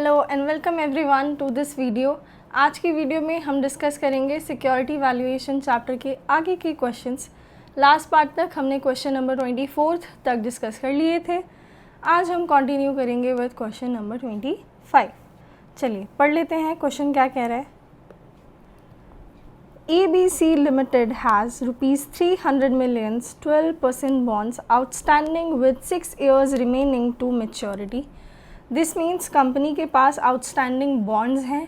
Hello and welcome everyone to this video. आज की video में हम डिस्कस करेंगे सिक्योरिटी वैल्यूएशन चैप्टर के आगे के क्वेश्चंस। लास्ट पार्ट तक हमने क्वेश्चन नंबर 24 तक डिस्कस कर लिए थे। आज हम कंटिन्यू करेंगे विद क्वेश्चन नंबर 25। चलिए पढ़ लेते हैं क्वेश्चन क्या कह रहा है। ABC Limited has rupees 300 million 12% bonds outstanding with 6 years remaining to maturity. This means company के पास आउटस्टैंडिंग बॉन्ड्स हैं।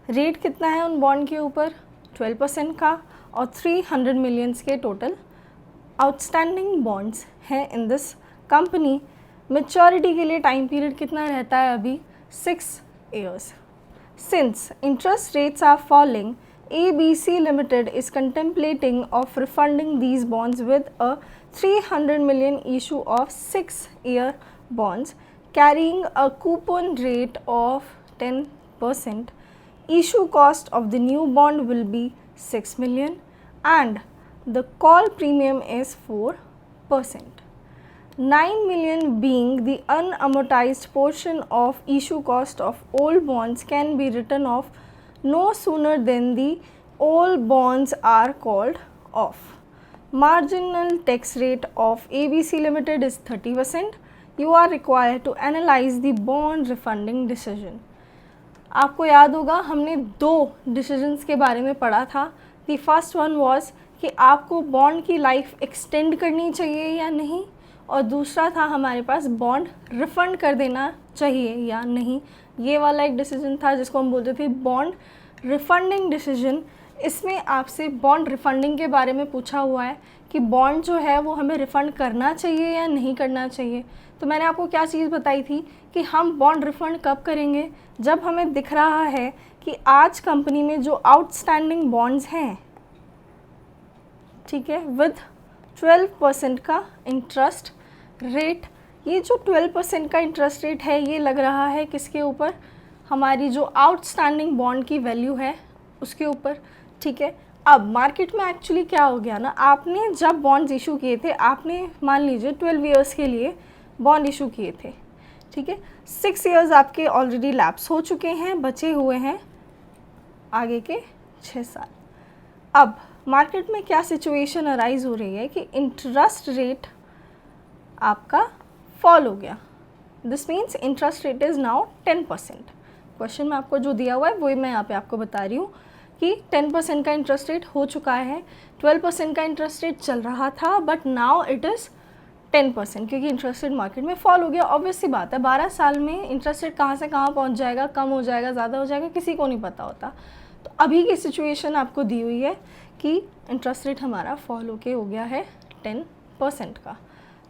रेट कितना है उन बॉन्ड के ऊपर? 12% का और 300 मिलियंस के टोटल आउटस्टैंडिंग बॉन्ड्स हैं इन दिस कंपनी। मेच्योरिटी के लिए टाइम पीरियड कितना रहता है अभी? 6 years. Since interest rates are falling, ABC Limited is contemplating of refunding these bonds with a 300 million issue of 6-year bonds carrying a coupon rate of 10%. Issue cost of the new bond will be 6 million and the call premium is 4%. 9 million being the unamortized portion of issue cost of old bonds can be written off no sooner than the old bonds are called off. Marginal tax rate of ABC Limited is 30%. You are required to analyze the bond refunding decision. आपको याद होगा हमने दो decisions के बारे में पढ़ा था। द फर्स्ट वन वाज कि आपको बॉन्ड की लाइफ एक्सटेंड करनी चाहिए या नहीं, और दूसरा था हमारे पास बॉन्ड रिफ़ंड कर देना चाहिए या नहीं। ये वाला एक डिसीजन था जिसको हम बोलते थे बॉन्ड रिफ़ंडिंग डिसीजन। इसमें आपसे बॉन्ड रिफ़ंडिंग के बारे में पूछा हुआ है कि बॉन्ड जो है वो हमें रिफ़ंड करना चाहिए या नहीं करना चाहिए। तो मैंने आपको क्या चीज़ बताई थी कि हम बॉन्ड रिफ़ंड कब करेंगे? जब हमें दिख रहा है कि आज कंपनी में जो आउटस्टैंडिंग बॉन्ड्स हैं, ठीक है, विद 12% का इंटरेस्ट रेट। ये जो 12% का इंटरेस्ट रेट है ये लग रहा है किसके ऊपर? हमारी जो आउटस्टैंडिंग बॉन्ड की वैल्यू है उसके ऊपर, ठीक है। अब मार्केट में एक्चुअली क्या हो गया ना, आपने जब बॉन्ड्स इशू किए थे, आपने मान लीजिए 12 ईयर्स के लिए बॉन्ड इशू किए थे, ठीक है। 6 ईयर्स आपके ऑलरेडी लैप्स हो चुके हैं, बचे हुए हैं आगे के 6 साल। अब मार्केट में क्या सिचुएशन अराइज हो रही है कि इंटरेस्ट रेट आपका फॉल हो गया। This means interest rate is now 10%। Question में आपको जो दिया हुआ है वही मैं यहाँ पे आपको बता रही हूँ कि 10% का इंटरेस्ट रेट हो चुका है। 12% का इंटरेस्ट रेट चल रहा था बट नाउ इट इज़ 10% क्योंकि इंटरेस्ट रेट मार्केट में फॉल हो गया। ऑब्वियस सी बात है, 12 साल में इंटरेस्ट रेट कहाँ से कहाँ पहुँच जाएगा, कम हो जाएगा, ज़्यादा हो जाएगा, किसी को नहीं पता होता। तो अभी की सिचुएशन आपको दी हुई है कि इंटरेस्ट रेट हमारा फॉल होके हो गया है 10% का,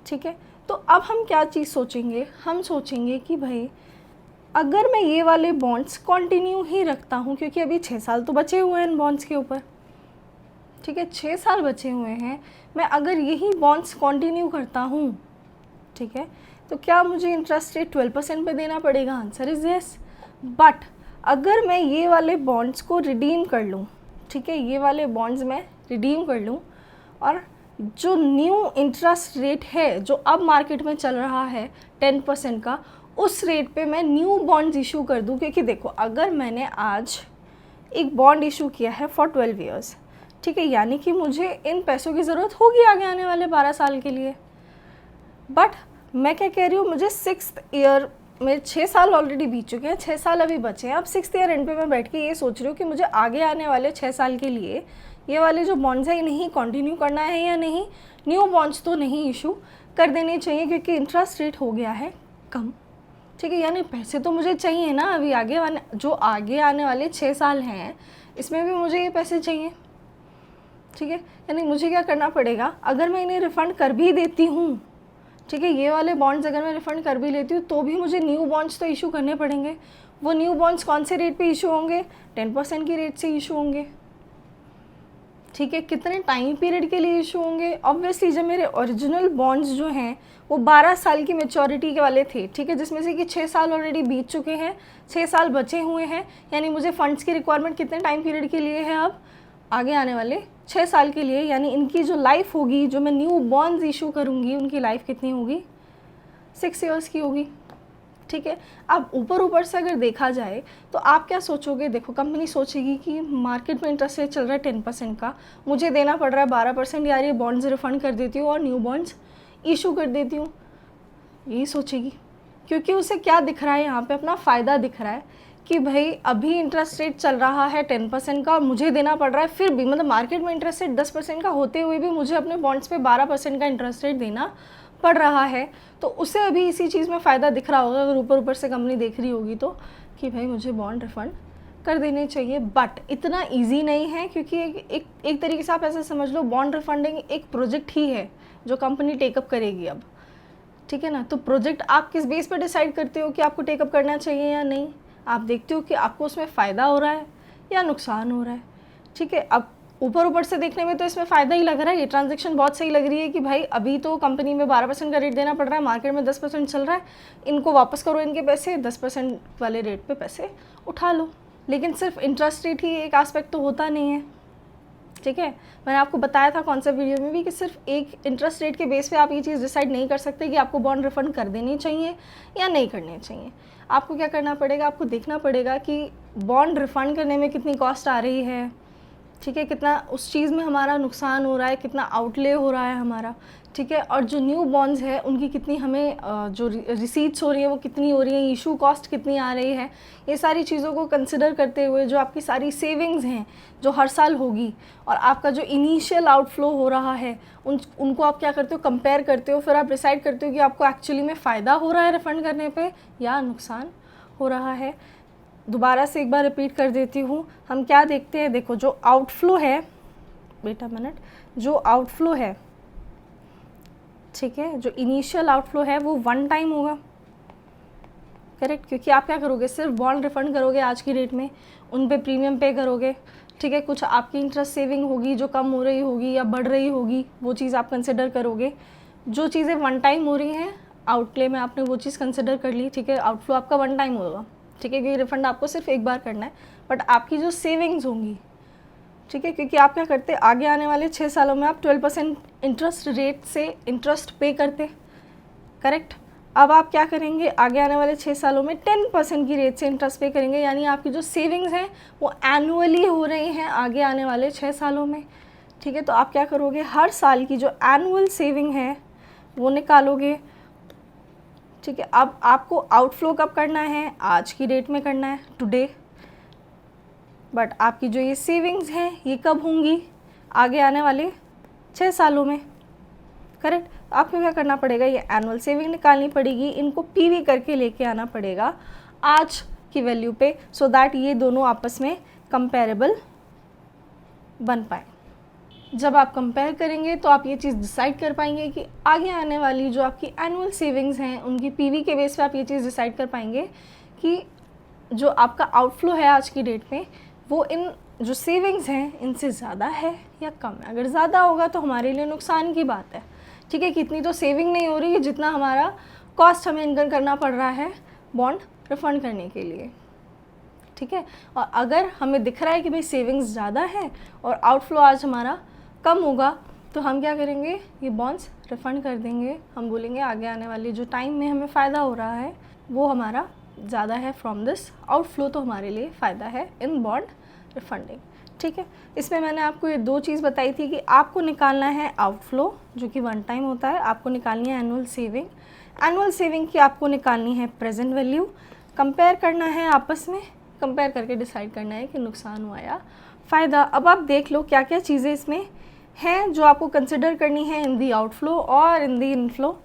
ठीक है। तो अब हम क्या चीज़ सोचेंगे? हम सोचेंगे कि भाई अगर मैं ये वाले बॉन्ड्स कंटिन्यू ही रखता हूँ, क्योंकि अभी 6 साल तो बचे हुए हैं इन बॉन्ड्स के ऊपर, ठीक है, 6 साल बचे हुए हैं। मैं अगर यही बॉन्ड्स कंटिन्यू करता हूँ, ठीक है, तो क्या मुझे इंटरेस्ट रेट 12% पे देना पड़ेगा? Answer is yes. बट अगर मैं ये वाले बॉन्ड्स को रिडीम कर लूँ, ठीक है, ये वाले बॉन्ड्स मैं रिडीम कर लूँ और जो न्यू इंटरेस्ट रेट है जो अब मार्केट में चल रहा है 10% का, उस रेट पे मैं न्यू बॉन्ड्स इशू कर दूँ। क्योंकि देखो, अगर मैंने आज एक बॉन्ड इशू किया है फॉर 12 ईयर्स, ठीक है, यानी कि मुझे इन पैसों की ज़रूरत होगी आगे आने वाले 12 साल के लिए। बट मैं क्या कह रही हूँ, मुझे 6th ईयर में 6 साल ऑलरेडी बीत चुके हैं, 6 साल अभी बचे हैं। अब 6th ईयर एंड पे मैं बैठ के ये सोच रही हूँ कि मुझे आगे आने वाले 6 साल के लिए ये वाले जो बॉन्ड्स हैं इन्हें कंटिन्यू करना है या नहीं, न्यू बॉन्ड्स तो नहीं इशू कर देने चाहिए क्योंकि इंटरेस्ट रेट हो गया है कम, ठीक है। यानी पैसे तो मुझे चाहिए ना, अभी आगे आने वाले 6 साल हैं इसमें भी मुझे ये पैसे चाहिए, ठीक है। यानी मुझे क्या करना पड़ेगा, अगर मैं इन्हें रिफ़ंड कर भी देती हूँ, ठीक है, ये वाले बॉन्ड्स अगर मैं रिफ़ंड कर भी लेती हूँ तो भी मुझे न्यू बॉन्ड्स तो इशू करने पड़ेंगे। वो न्यू बॉन्ड्स कौन से रेट पे इशू होंगे? 10% की रेट से इशू होंगे, ठीक है। कितने टाइम पीरियड के लिए इशू होंगे? ऑब्वियसली जब मेरे ओरिजिनल बॉन्ड्स जो हैं वो 12 साल की मेच्योरिटी के वाले थे, ठीक है, जिसमें से कि 6 साल ऑलरेडी बीत चुके हैं, 6 साल बचे हुए हैं। यानी मुझे फ़ंड्स की रिक्वायरमेंट कितने टाइम पीरियड के लिए है? अब आगे आने वाले 6 साल के लिए। यानी इनकी जो लाइफ होगी, जो मैं न्यू बॉन्ड्स इशू करूँगी, उनकी लाइफ कितनी होगी? 6 ईयर्स की होगी, ठीक है। अब ऊपर ऊपर से अगर देखा जाए तो आप क्या सोचोगे, देखो कंपनी सोचेगी कि मार्केट में इंटरेस्ट रेट चल रहा है 10% का, मुझे देना पड़ रहा है 12%, यार ये बॉन्ड्स रिफंड कर देती हूँ और न्यू बॉन्ड्स इशू कर देती हूँ, यही सोचेगी। क्योंकि उसे क्या दिख रहा है यहाँ पे, अपना फ़ायदा दिख रहा है कि भाई अभी इंटरेस्ट रेट चल रहा है 10% का और मुझे देना पड़ रहा है, फिर भी मतलब मार्केट में इंटरेस्ट रेट 10% का होते हुए भी मुझे अपने बॉन्ड्स पे 12% का इंटरेस्ट रेट देना पड़ रहा है। तो उसे अभी इसी चीज़ में फ़ायदा दिख रहा होगा, अगर ऊपर ऊपर से कंपनी देख रही होगी तो, कि भाई मुझे बॉन्ड रिफ़ंड कर देने चाहिए। बट इतना ईजी नहीं है, क्योंकि एक तरीके से आप ऐसे समझ लो, बॉन्ड रिफंडिंग एक प्रोजेक्ट ही है जो कंपनी टेकअप करेगी अब, ठीक है ना। तो प्रोजेक्ट आप किस बेस पर डिसाइड करते हो कि आपको टेकअप करना चाहिए या नहीं, आप देखते हो कि आपको उसमें फ़ायदा हो रहा है या नुकसान हो रहा है, ठीक है। अब ऊपर ऊपर से देखने में तो इसमें फ़ायदा ही लग रहा है, ये ट्रांजैक्शन बहुत सही लग रही है कि भाई अभी तो कंपनी में 12% का रेट देना पड़ रहा है, मार्केट में 10% चल रहा है, इनको वापस करो इनके पैसे, 10% वाले रेट पे पैसे उठा लो। लेकिन सिर्फ इंटरेस्ट रेट ही एक एस्पेक्ट तो होता नहीं है, ठीक है। मैंने आपको बताया था कॉन्सेप्ट वीडियो में भी कि सिर्फ एक इंटरेस्ट रेट के बेस पे आप ये चीज़ डिसाइड नहीं कर सकते कि आपको बॉन्ड रिफंड कर देनी चाहिए या नहीं करनी चाहिए। आपको क्या करना पड़ेगा, आपको देखना पड़ेगा कि बॉन्ड रिफ़ंड करने में कितनी कॉस्ट आ रही है, ठीक है, कितना उस चीज़ में हमारा नुकसान हो रहा है, कितना आउटले हो रहा है हमारा, ठीक है। और जो न्यू बॉन्ड्स है उनकी कितनी हमें जो रिसीट्स हो रही है वो कितनी हो रही है, इशू कॉस्ट कितनी आ रही है, ये सारी चीज़ों को कंसिडर करते हुए जो आपकी सारी सेविंग्स हैं जो हर साल होगी और आपका जो इनिशियल आउटफ्लो हो रहा है उनको आप क्या करते हो, कंपेयर करते हो, फिर आप डिसाइड करते हो कि आपको एक्चुअली में फ़ायदा हो रहा है रिफ़ंड करने पे या नुकसान हो रहा है। दोबारा से एक बार रिपीट कर देती हूँ, हम क्या देखते हैं, देखो जो आउटफ्लो है, बेटा मिनट, जो आउटफ्लो है, ठीक है, जो इनिशियल आउटफ्लो है वो वन टाइम होगा, करेक्ट, क्योंकि आप क्या करोगे, सिर्फ बॉन्ड रिफंड करोगे आज की डेट में, उन पे प्रीमियम पे करोगे, ठीक है। कुछ आपकी इंटरेस्ट सेविंग होगी जो कम हो रही होगी या बढ़ रही होगी, वो चीज़ आप कंसिडर करोगे। जो चीज़ें वन टाइम हो रही हैं आउटले में, आपने वो चीज़ कंसिडर कर ली, ठीक है, आउटफ्लो आपका वन टाइम होगा, ठीक है, क्योंकि रिफंड आपको सिर्फ एक बार करना है। बट आपकी जो सेविंग्स होंगी, ठीक है, क्योंकि आप क्या करते, आगे आने वाले 6 सालों में आप 12% इंटरेस्ट रेट से इंटरेस्ट पे करते, करेक्ट। अब आप क्या करेंगे, आगे आने वाले 6 सालों में 10% की रेट से इंटरेस्ट पे करेंगे, यानी आपकी जो सेविंग्स हैं वो एनुअली हो रही हैं आगे आने वाले 6 सालों में, ठीक है। तो आप क्या करोगे, हर साल की जो एनुअल सेविंग है वो निकालोगे, ठीक है। अब आपको आउटफ्लो कब करना है, आज की डेट में करना है, टुडे। बट आपकी जो ये सेविंग्स हैं ये कब होंगी, आगे आने वाले 6 सालों में, करेक्ट। आपको क्या करना पड़ेगा, ये एनुअल सेविंग निकालनी पड़ेगी, इनको पीवी करके लेके आना पड़ेगा आज की वैल्यू पे, सो दैट ये दोनों आपस में कंपेरेबल बन पाए। जब आप कंपेयर करेंगे तो आप ये चीज़ डिसाइड कर पाएंगे कि आगे आने वाली जो आपकी एनुअल सेविंग्स हैं उनकी पीवी के बेस पे आप ये चीज़ डिसाइड कर पाएंगे कि जो आपका आउटफ्लो है आज की डेट में वो इन जो सेविंग्स हैं इनसे ज़्यादा है या कम है। अगर ज़्यादा होगा तो हमारे लिए नुकसान की बात है, ठीक है, कि इतनी तो सेविंग नहीं हो रही है जितना हमारा कॉस्ट हमें इनकम करना पड़ रहा है बॉन्ड रिफ़ंड करने के लिए, ठीक है। और अगर हमें दिख रहा है कि भाई सेविंग्स ज़्यादा है और आउटफ्लो आज हमारा कम होगा, तो हम क्या करेंगे, ये बॉन्ड्स रिफ़ंड कर देंगे। हम बोलेंगे आगे आने वाली जो टाइम में हमें फ़ायदा हो रहा है वो हमारा ज़्यादा है फ्रॉम दिस आउटफ्लो, तो हमारे लिए फ़ायदा है इन बॉन्ड रिफंडिंग, ठीक है। इसमें मैंने आपको ये दो चीज़ बताई थी कि आपको निकालना है आउटफ्लो जो कि वन टाइम होता है, आपको निकालनी है एनुअल सेविंग, एनुअल सेविंग की आपको निकालनी है प्रेजेंट वैल्यू, कंपेयर करना है आपस में, कंपेयर करके डिसाइड करना है कि नुकसान हुआ या फ़ायदा। अब आप देख लो क्या क्या चीज़ें इसमें हैं जो आपको कंसिडर करनी है इन दी आउटफ्लो और इन दी इनफ्लो।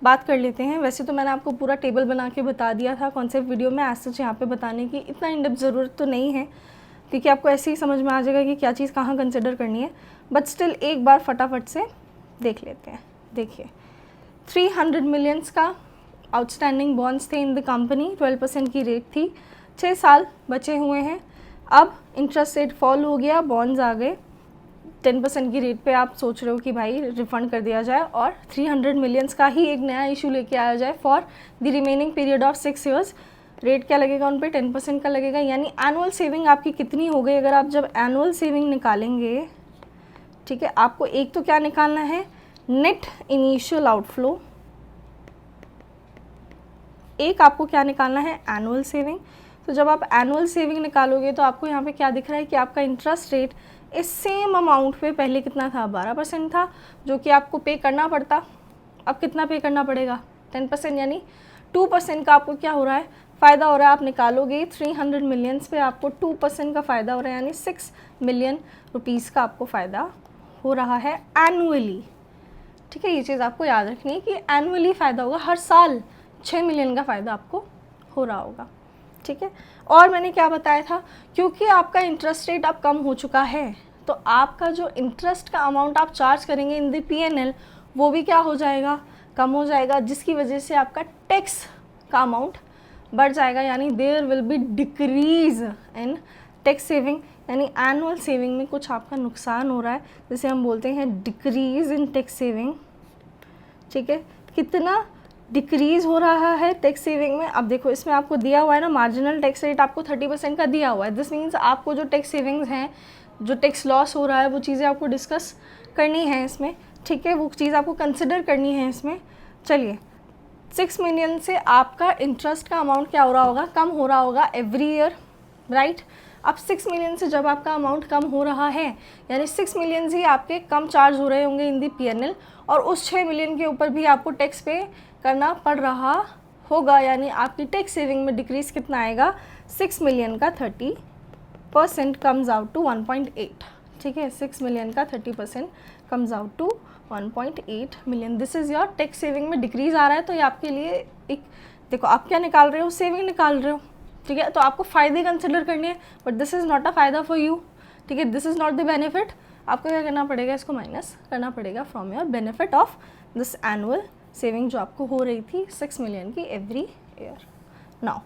बात कर लेते हैं। वैसे तो मैंने आपको पूरा टेबल बना के बता दिया था कॉन्सेप्ट वीडियो में, ऐसा यहाँ पे बताने की इतना इन डेप्थ ज़रूरत तो नहीं है, क्योंकि आपको ऐसे ही समझ में आ जाएगा कि क्या चीज़ कहाँ कंसिडर करनी है। बट स्टिल एक बार फटाफट से देख लेते हैं। देखिए 300 मिलियंस का आउटस्टैंडिंग बॉन्ड्स थे इन द कंपनी, 12% की रेट थी, 6 साल बचे हुए हैं। अब इंटरेस्ट रेट फॉल हो गया, बॉन्ड्स आ गए, 10% की रेट पे आप सोच रहे हो कि भाई रिफ़ंड कर दिया जाए और 300 मिलियंस का ही एक नया इशू लेके आया जाए for the remaining period of 6 years. Rate क्या लगेगा उन पे, 10% का लगेगा, यानी एनुअल सेविंग आपकी कितनी हो गई। अगर आप जब एनुअल सेविंग निकालेंगे, ठीक है, आपको एक तो क्या निकालना है, नेट इनिशियल आउटफ्लो एक आपको क्या निकालना है, एनुअल सेविंग। तो जब आप एनुअल सेविंग निकालोगे तो आपको यहाँ पे क्या दिख रहा है कि आपका इंटरेस्ट रेट इस सेम अमाउंट पे पहले कितना था, 12% था, जो कि आपको पे करना पड़ता। अब कितना पे करना पड़ेगा, 10%, यानी 2% का आपको क्या हो रहा है, फ़ायदा हो रहा है। आप निकालोगे 300 मिलियंस पे आपको 2% का फ़ायदा हो रहा है, यानी 6 मिलियन रुपीज़ का आपको फ़ायदा हो रहा है एनुअली। ठीक है, ये चीज़ आपको याद रखनी है कि एनुअली फ़ायदा होगा, हर साल 6 मिलियन का फ़ायदा आपको हो रहा होगा। ठीक है, और मैंने क्या बताया था, क्योंकि आपका इंटरेस्ट रेट अब कम हो चुका है तो आपका जो इंटरेस्ट का अमाउंट आप चार्ज करेंगे इन द PNL वो भी क्या हो जाएगा, कम हो जाएगा, जिसकी वजह से आपका टैक्स का अमाउंट बढ़ जाएगा, यानी there will be decrease in tax saving, यानी एनुअल सेविंग में कुछ आपका नुकसान हो रहा है, जिसे हम बोलते हैं डिक्रीज इन टैक्स सेविंग। ठीक है, कितना डिक्रीज़ हो रहा है टैक्स सेविंग में। अब देखो इसमें आपको दिया हुआ है ना, मार्जिनल टैक्स रेट आपको 30% का दिया हुआ है। दिस मीन्स आपको जो टैक्स सेविंग्स हैं, जो टैक्स लॉस हो रहा है, वो चीज़ें आपको डिस्कस करनी है इसमें। ठीक है, वो चीज़ आपको कंसिडर करनी है इसमें। चलिए, 6 मिलियन से आपका इंटरेस्ट का अमाउंट क्या हो रहा होगा, कम हो रहा होगा एवरी ईयर, राइट। अब 6 मिलियन से जब आपका अमाउंट कम हो रहा है, यानी 6 मिलियन ही आपके कम चार्ज हो रहे होंगे इन दी PNL, और उस 6 मिलियन के ऊपर भी आपको टैक्स पे करना पड़ रहा होगा, यानी आपकी टैक्स सेविंग में डिक्रीज कितना आएगा, 6 मिलियन का 30% कम्स आउट टू 1.8। ठीक है, 6 मिलियन का 30% comes out to 1.8 million. This is your tax saving में डिक्रीज आ रहा है, तो ये आपके लिए एक, देखो आप क्या निकाल रहे हो, सेविंग निकाल रहे हो। ठीक है, तो आपको फ़ायदे कंसिडर करने हैं, but this is not a फ़ायदा फॉर यू। ठीक है, this is not the benefit. आपको क्या करना पड़ेगा, इसको माइनस करना पड़ेगा from your benefit of this annual saving जो आपको हो रही थी 6 मिलियन की एवरी ईयर। नाउ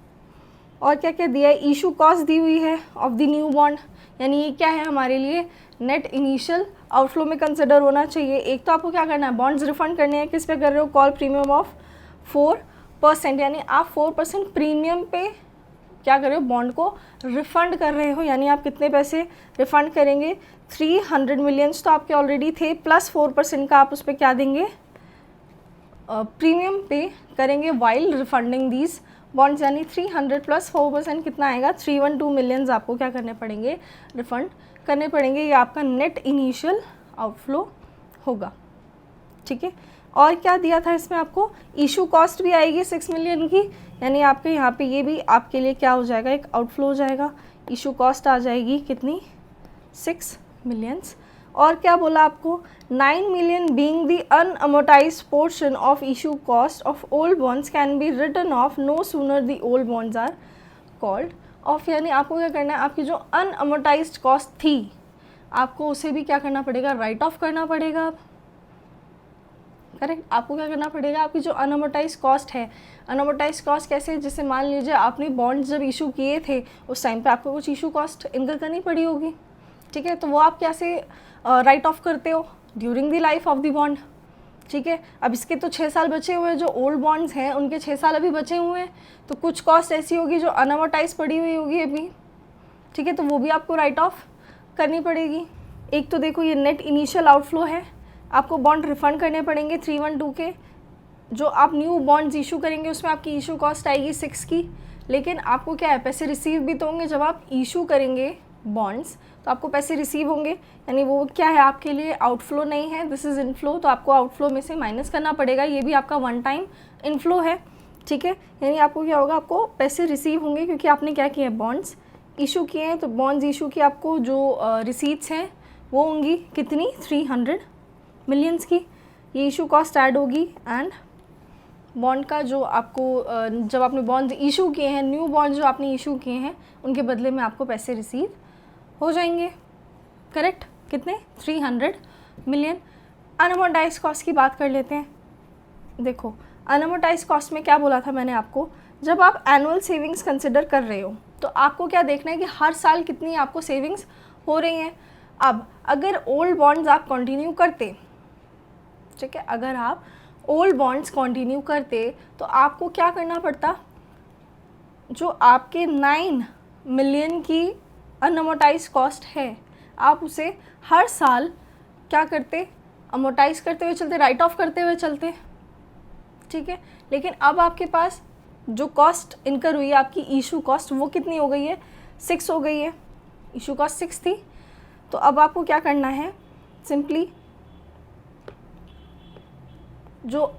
और क्या क्या दिया है, इशू कॉस्ट दी हुई है ऑफ द न्यू बॉन्ड, यानी ये क्या है हमारे लिए नेट इनिशियल आउटफ्लो में कंसिडर होना चाहिए। एक तो आपको क्या करना है, बॉन्ड्स रिफंड करने हैं, किस पे कर रहे हो, कॉल प्रीमियम ऑफ 4%, यानी आप 4% प्रीमियम पे क्या कर रहे हो, बॉन्ड को रिफ़ंड कर रहे हो। यानी आप कितने पैसे रिफ़ंड करेंगे, 300 मिलियंस तो आपके ऑलरेडी थे, प्लस 4% का आप उस पर क्या देंगे, प्रीमियम पे करेंगे वाइल रिफंडिंग दीज बॉन्ड्स, यानी 300 प्लस 4% कितना आएगा, 312 मिलियंस आपको क्या करने पड़ेंगे, रिफ़ंड करने पड़ेंगे। ये आपका नेट इनिशियल आउटफ्लो होगा। ठीक है, और क्या दिया था इसमें आपको, इशू कॉस्ट भी आएगी 6 मिलियन की, यानी आपके यहाँ पे ये भी आपके लिए क्या हो जाएगा, एक आउटफ्लो हो जाएगा। इशू कॉस्ट आ जाएगी कितनी, 6 मिलियंस। और क्या बोला आपको, 9 million being the unamortized portion of issue cost of old bonds can be written off no sooner the old bonds are called off, यानी आपको क्या करना है, आपकी जो अनअमोर्टाइज्ड कॉस्ट थी आपको उसे भी क्या करना पड़ेगा, राइट ऑफ करना पड़ेगा। करेक्ट, आपको क्या करना पड़ेगा, आपकी जो अनअमोर्टाइज कॉस्ट है, अनअमोर्टाइज कॉस्ट कैसे, जैसे मान लीजिए आपने बॉन्ड्स जब इशू किए थे उस टाइम पे आपको कुछ इशू कॉस्ट इनकर करनी पड़ी होगी। ठीक है, तो वो आप कैसे राइट ऑफ करते हो, during the life of the bond. ठीक है, अब इसके तो 6 साल बचे हुए हैं, जो ओल्ड बॉन्ड्स हैं उनके 6 साल अभी बचे हुए हैं, तो कुछ कॉस्ट ऐसी होगी जो अनअमोर्टाइज पड़ी हुई होगी अभी। ठीक है, तो वो भी आपको राइट ऑफ करनी पड़ेगी। एक तो देखो ये नेट इनिशियल आउटफ्लो है, आपको बॉन्ड रिफ़ंड करने पड़ेंगे 312 के, जो आप न्यू बॉन्ड्स इशू करेंगे उसमें आपकी इशू कॉस्ट आएगी 6 की, लेकिन आपको क्या है, पैसे रिसीव भी तो होंगे। जब आप इशू करेंगे बॉन्ड्स तो आपको पैसे रिसीव होंगे, यानी वो क्या है आपके लिए आउटफ्लो नहीं है, दिस इज़ इनफ्लो, तो आपको आउटफ्लो में से माइनस करना पड़ेगा। ये भी आपका वन टाइम इनफ्लो है। ठीक है, यानी आपको क्या होगा, आपको पैसे रिसीव होंगे क्योंकि आपने क्या किया, बॉन्ड्स इशू किए हैं। तो बॉन्ड्स इशू की आपको जो रिसीट्स हैं वो होंगी कितनी, 300 मिलियंस की। ये इशू कॉस्ट ऐड होगी एंड बॉन्ड का जो आपको जब आपने बॉन्ड इशू किए हैं, न्यू बॉन्ड जो आपने इशू किए हैं उनके बदले में आपको पैसे रिसीव हो जाएंगे। करेक्ट, कितने, 300 मिलियन। अनअमोर्टाइज कॉस्ट की बात कर लेते हैं। देखो अनअमोर्टाइज कॉस्ट में क्या बोला था मैंने आपको, जब आप एनुअल सेविंग्स कंसिडर कर रहे हो तो आपको क्या देखना है कि हर साल कितनी आपको सेविंग्स हो रही हैं। अब अगर ओल्ड बॉन्ड्स आप कंटिन्यू करते, ठीक है, अगर आप ओल्ड बॉन्ड्स कंटिन्यू करते तो आपको क्या करना पड़ता, जो आपके 9 मिलियन की अनअमोर्टाइज कॉस्ट है आप उसे हर साल क्या करते, अमोर्टाइज करते हुए चलते, राइट ऑफ करते हुए चलते। ठीक है, लेकिन अब आपके पास जो कॉस्ट इनकर हुई है आपकी इशू कॉस्ट, वो कितनी हो गई है, 6 हो गई है। इशू कॉस्ट 6 थी। तो अब आपको क्या करना है, सिंपली जो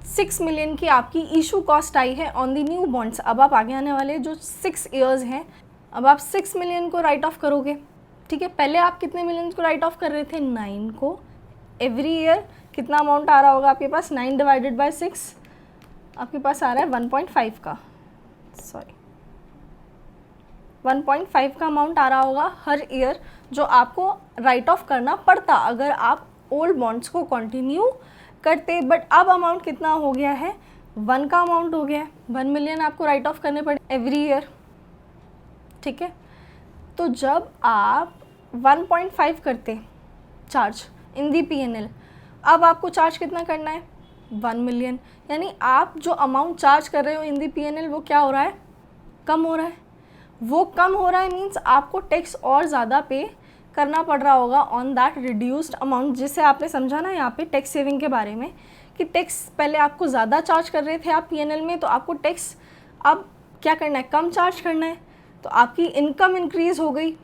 6 मिलियन की आपकी इशू कॉस्ट आई है ऑन द न्यू बॉन्ड्स, अब आप आगे आने वाले जो 6 ईयर्स हैं, अब आप 6 मिलियन को राइट ऑफ करोगे। ठीक है, पहले आप कितने मिलियन को राइट ऑफ कर रहे थे, 9 को। एवरी ईयर कितना अमाउंट आ रहा होगा आपके पास, 9 डिवाइडेड बाय 6, आपके पास आ रहा है 1.5 का, सॉरी 1.5 का अमाउंट आ रहा होगा हर ईयर, जो आपको राइट ऑफ करना पड़ता अगर आप ओल्ड बॉन्ड्स को कंटिन्यू करते। बट अब अमाउंट कितना हो गया है, 1 का अमाउंट हो गया है, 1 मिलियन आपको राइट ऑफ करने पड़े एवरी ईयर। ठीक है, तो जब आप 1.5 करते चार्ज इन दी PNL, अब आपको चार्ज कितना करना है, 1 मिलियन। यानी आप जो अमाउंट चार्ज कर रहे हो इन दी PNL वो क्या हो रहा है, कम हो रहा है। वो कम हो रहा है मीन्स आपको टैक्स और ज़्यादा पे करना पड़ रहा होगा ऑन दैट रिड्यूस्ड अमाउंट, जिससे आपने समझा ना यहाँ पे टैक्स सेविंग के बारे में कि टैक्स पहले आपको ज़्यादा चार्ज कर रहे थे आप PNL में, तो आपको टैक्स अब क्या करना है, कम चार्ज करना है। तो आपकी इनकम इंक्रीज़ हो गई।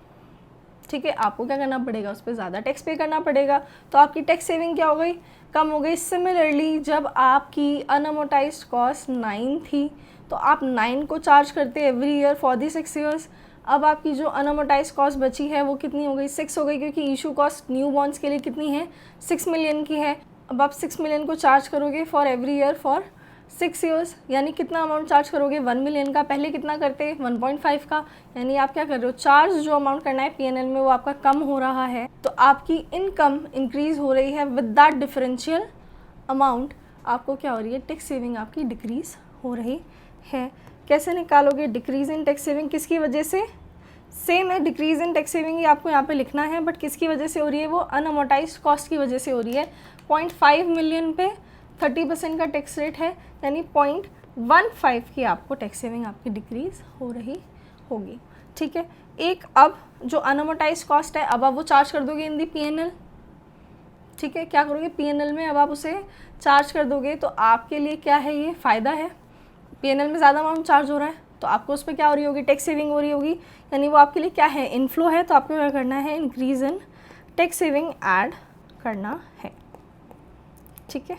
ठीक है, आपको क्या करना पड़ेगा, उस पर ज़्यादा टैक्स पे करना पड़ेगा, तो आपकी टैक्स सेविंग क्या हो गई, कम हो गई। सिमिलरली जब आपकी अनअमोटाइज्ड कॉस्ट 9 थी तो आप 9 को चार्ज करते every year for the 6 years. अब आपकी जो अनअमोटाइज्ड कॉस्ट बची है वो कितनी हो गई, 6 हो गई, क्योंकि इशू कॉस्ट न्यू बॉन्ड्स के लिए कितनी है, 6 मिलियन की है। अब आप 6 मिलियन को चार्ज करोगे for every year for 6 years, यानी कितना अमाउंट चार्ज करोगे, 1 मिलियन का। पहले कितना करते, 1.5 का। यानी आप क्या कर रहे हो, चार्ज जो अमाउंट करना है PNL में वो आपका कम हो रहा है, तो आपकी इनकम इंक्रीज हो रही है। विद दैट डिफरेंशियल अमाउंट आपको क्या हो रही है, टैक्स सेविंग आपकी डिक्रीज हो रही है। कैसे निकालोगे डिक्रीज इन टैक्स सेविंग, किसकी वजह से, सेम है, डिक्रीज इन टैक्स सेविंग ही आपको यहाँ पे लिखना है, बट किसकी वजह से हो रही है, वो अनअमोटाइज्ड कॉस्ट की वजह से हो रही है। 0.5 मिलियन पे 30% का टैक्स रेट है, यानी 0.15 की आपको टैक्स सेविंग आपकी डिक्रीज हो रही होगी। ठीक है, एक अब जो अनअमोटाइज्ड कॉस्ट है अब आप वो चार्ज कर दोगे इन दी PNL। ठीक है, क्या करोगे, PNL में अब आप उसे चार्ज कर दोगे, तो आपके लिए क्या है, ये फ़ायदा है। PNL में ज़्यादा अमाउंट चार्ज हो रहा है तो आपको उस पर क्या हो रही होगी, टैक्स सेविंग हो रही होगी, यानी वो आपके लिए क्या है, इनफ्लो है। तो आपको क्या करना है, increase in tax saving add करना है। ठीक है,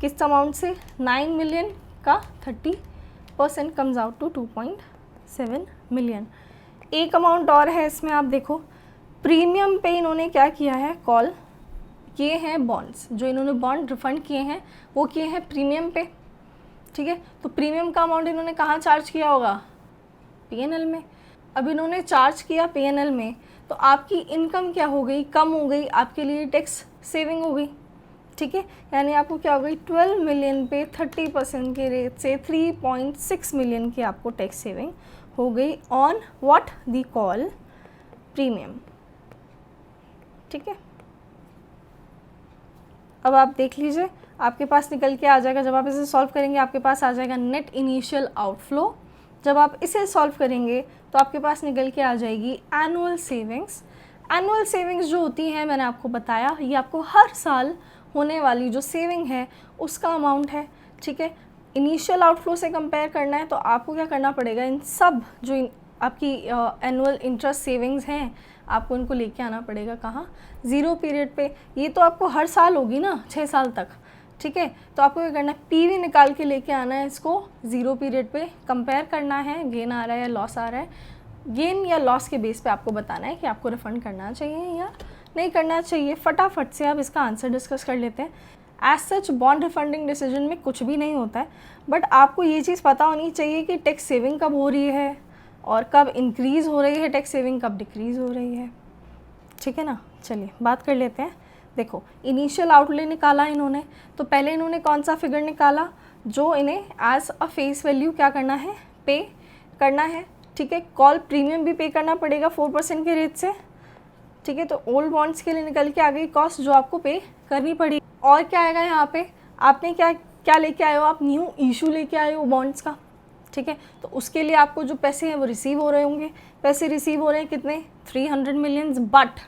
किस अमाउंट से, 9 मिलियन का 30% कम्स आउट टू 2.7 मिलियन। एक अमाउंट और है इसमें, आप देखो प्रीमियम पे इन्होंने क्या किया है, कॉल किए हैं बॉन्ड्स, जो इन्होंने बॉन्ड रिफंड किए हैं वो किए हैं प्रीमियम पे। ठीक है, तो प्रीमियम का अमाउंट इन्होंने कहाँ चार्ज किया होगा, PNL में। अब इन्होंने चार्ज किया PNL में, तो आपकी इनकम क्या हो गई, कम हो गई, आपके लिए टैक्स सेविंग हो गई। ठीक है, यानी आपको क्या हो गई, 12 मिलियन पे 30% के रेट से 3.6 मिलियन की आपको टैक्स सेविंग हो गई on what, the call premium. ठीक है, अब आप देख लीजिए आपके पास निकल के आ जाएगा, जब आप इसे सॉल्व करेंगे आपके पास आ जाएगा नेट इनिशियल आउटफ्लो। जब आप इसे सॉल्व करेंगे तो आपके पास निकल के आ जाएगी एनुअल सेविंग्स। एनुअल सेविंग्स जो होती हैं, मैंने आपको बताया, ये आपको हर साल होने वाली जो सेविंग है उसका अमाउंट है। ठीक है, इनिशियल आउटफ्लो से कंपेयर करना है तो आपको क्या करना पड़ेगा, इन सब जो आपकी एनुअल इंटरेस्ट सेविंग्स हैं आपको इनको लेके आना पड़ेगा कहाँ, ज़ीरो पीरियड पे। ये तो आपको हर साल होगी ना 6 साल तक। ठीक है, तो आपको क्या करना है, PV निकाल के लेके आना है, इसको ज़ीरो पीरियड पे कंपेयर करना है, गेन आ रहा है या लॉस आ रहा है। गेन या लॉस के बेस पे आपको बताना है कि आपको रिफ़ंड करना चाहिए या नहीं करना चाहिए। फटाफट से आप इसका आंसर डिस्कस कर लेते हैं। As such bond refunding decision में कुछ भी नहीं होता है, बट आपको ये चीज़ पता होनी चाहिए कि टैक्स सेविंग कब हो रही है और कब इंक्रीज़ हो रही है टैक्स सेविंग, कब डिक्रीज़ हो रही है। ठीक है ना, चलिए बात कर लेते हैं। देखो, इनिशियल आउटले निकाला इन्होंने, तो पहले इन्होंने कौन सा फिगर निकाला, जो इन्हें एज अ फेस वैल्यू क्या करना है, पे करना है। ठीक है, कॉल प्रीमियम भी पे करना पड़ेगा 4% के रेट से। ठीक है, तो ओल्ड बॉन्ड्स के लिए निकल के आ गई कॉस्ट जो आपको पे करनी पड़ी। और क्या आएगा यहाँ पे, आपने क्या लेके आए हो, आप न्यू इशू लेके आए हो बॉन्ड्स का। ठीक है, तो उसके लिए आपको जो पैसे हैं वो रिसीव हो रहे होंगे। पैसे रिसीव हो रहे हैं कितने, 300 मिलियंस, बट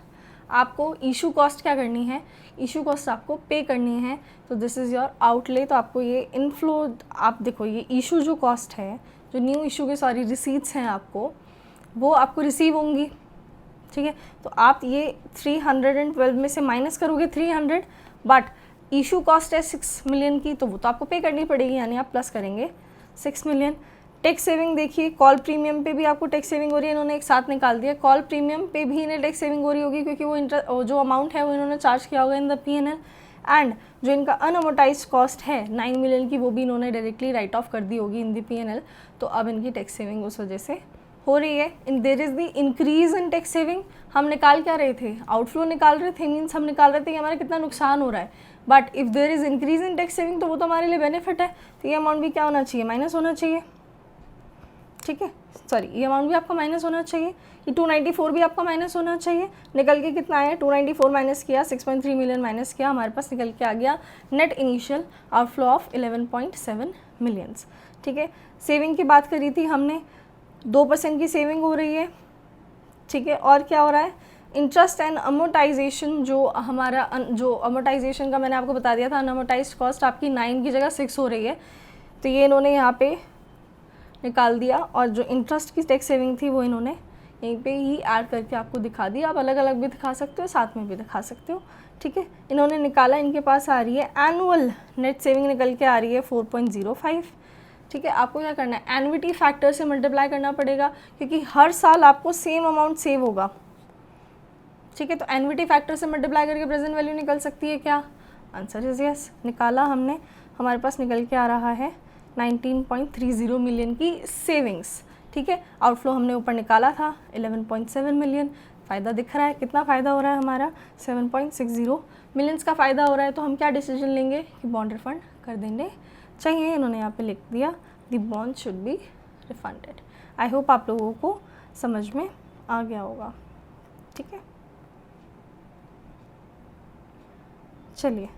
आपको इशू कॉस्ट क्या करनी है, इशू कॉस्ट आपको पे करनी है। तो दिस इज़ योर आउटले। तो आपको ये इनफ्लो, आप देखो ये इशू जो कॉस्ट है, जो न्यू इशू के सारी रिसीट्स हैं आपको, वो आपको रिसीव होंगी, ठीक है। तो आप ये 312 में से माइनस करोगे 300, बट इशू कॉस्ट है 6 मिलियन की, तो वो तो आपको पे करनी पड़ेगी, यानी आप प्लस करेंगे 6 मिलियन। टैक्स सेविंग देखिए, कॉल प्रीमियम पे भी आपको टैक्स सेविंग हो रही है, इन्होंने एक साथ निकाल दिया। कॉल प्रीमियम पे भी इन्हें टैक्स सेविंग हो रही होगी, क्योंकि वो जो अमाउंट है वो इन्होंने चार्ज किया होगा इन द PNL। एंड जो इनका अनअमोटाइज कॉस्ट है 9 मिलियन की, वो भी इन्होंने डायरेक्टली राइट ऑफ कर दी होगी इन द PNL। तो अब इनकी टैक्स सेविंग उस वजह से हो रही है। In their is the increase in tax saving. हम निकाल क्या रहे थे, आउटफ्लो निकाल रहे थे, मीन्स हम निकाल रहे थे कि हमारा कितना नुकसान हो रहा है। But if there is increase in tax saving, तो वो तो हमारे लिए बेनिफिट है। तो ये अमाउंट भी क्या होना चाहिए, माइनस होना चाहिए, ठीक है। सॉरी, ये अमाउंट भी आपका माइनस होना चाहिए, ये 294 भी आपका माइनस होना चाहिए। निकल के कितना आया, 294 माइनस किया, 6.3 मिलियन माइनस किया, हमारे पास निकल के आ गया net initial outflow of 11.7 millions, ठीक है। सेविंग की बात करी थी हमने, 2% की सेविंग हो रही है, ठीक है। और क्या हो रहा है, इंटरेस्ट एंड अमोटाइजेशन, जो हमारा जो अमोटाइजेशन का मैंने आपको बता दिया था, अनअमोटाइज कॉस्ट आपकी 9 की जगह 6 हो रही है, तो ये इन्होंने यहाँ पे निकाल दिया। और जो इंटरेस्ट की टैक्स सेविंग थी वो इन्होंने यहीं पे ही ऐड करके आपको दिखा दिया। आप अलग अलग भी दिखा सकते हो, साथ में भी दिखा सकते हो, ठीक है। इन्होंने निकाला, इनके पास आ रही है एनुअल नेट सेविंग निकल के आ रही है 4.05, ठीक है। आपको क्या करना है, एन्युटी फैक्टर से मल्टीप्लाई करना पड़ेगा, क्योंकि हर साल आपको सेम अमाउंट सेव होगा, ठीक है। तो एन्युटी फैक्टर से मल्टीप्लाई करके प्रेजेंट वैल्यू निकल सकती है क्या, आंसर इज यस। निकाला हमने, हमारे पास निकल के आ रहा है 19.30 मिलियन की सेविंग्स, ठीक है। आउटफ्लो हमने ऊपर निकाला था 11.7 मिलियन, फ़ायदा दिख रहा है, कितना फ़ायदा हो रहा है हमारा, 7.60 मिलियंस का फ़ायदा हो रहा है। तो हम क्या डिसीजन लेंगे कि बॉन्ड रिफंड कर देंगे चाहिए। इन्होंने यहाँ पे लिख दिया the bond should be refunded. I hope आप लोगों को समझ में आ गया होगा, ठीक है। चलिए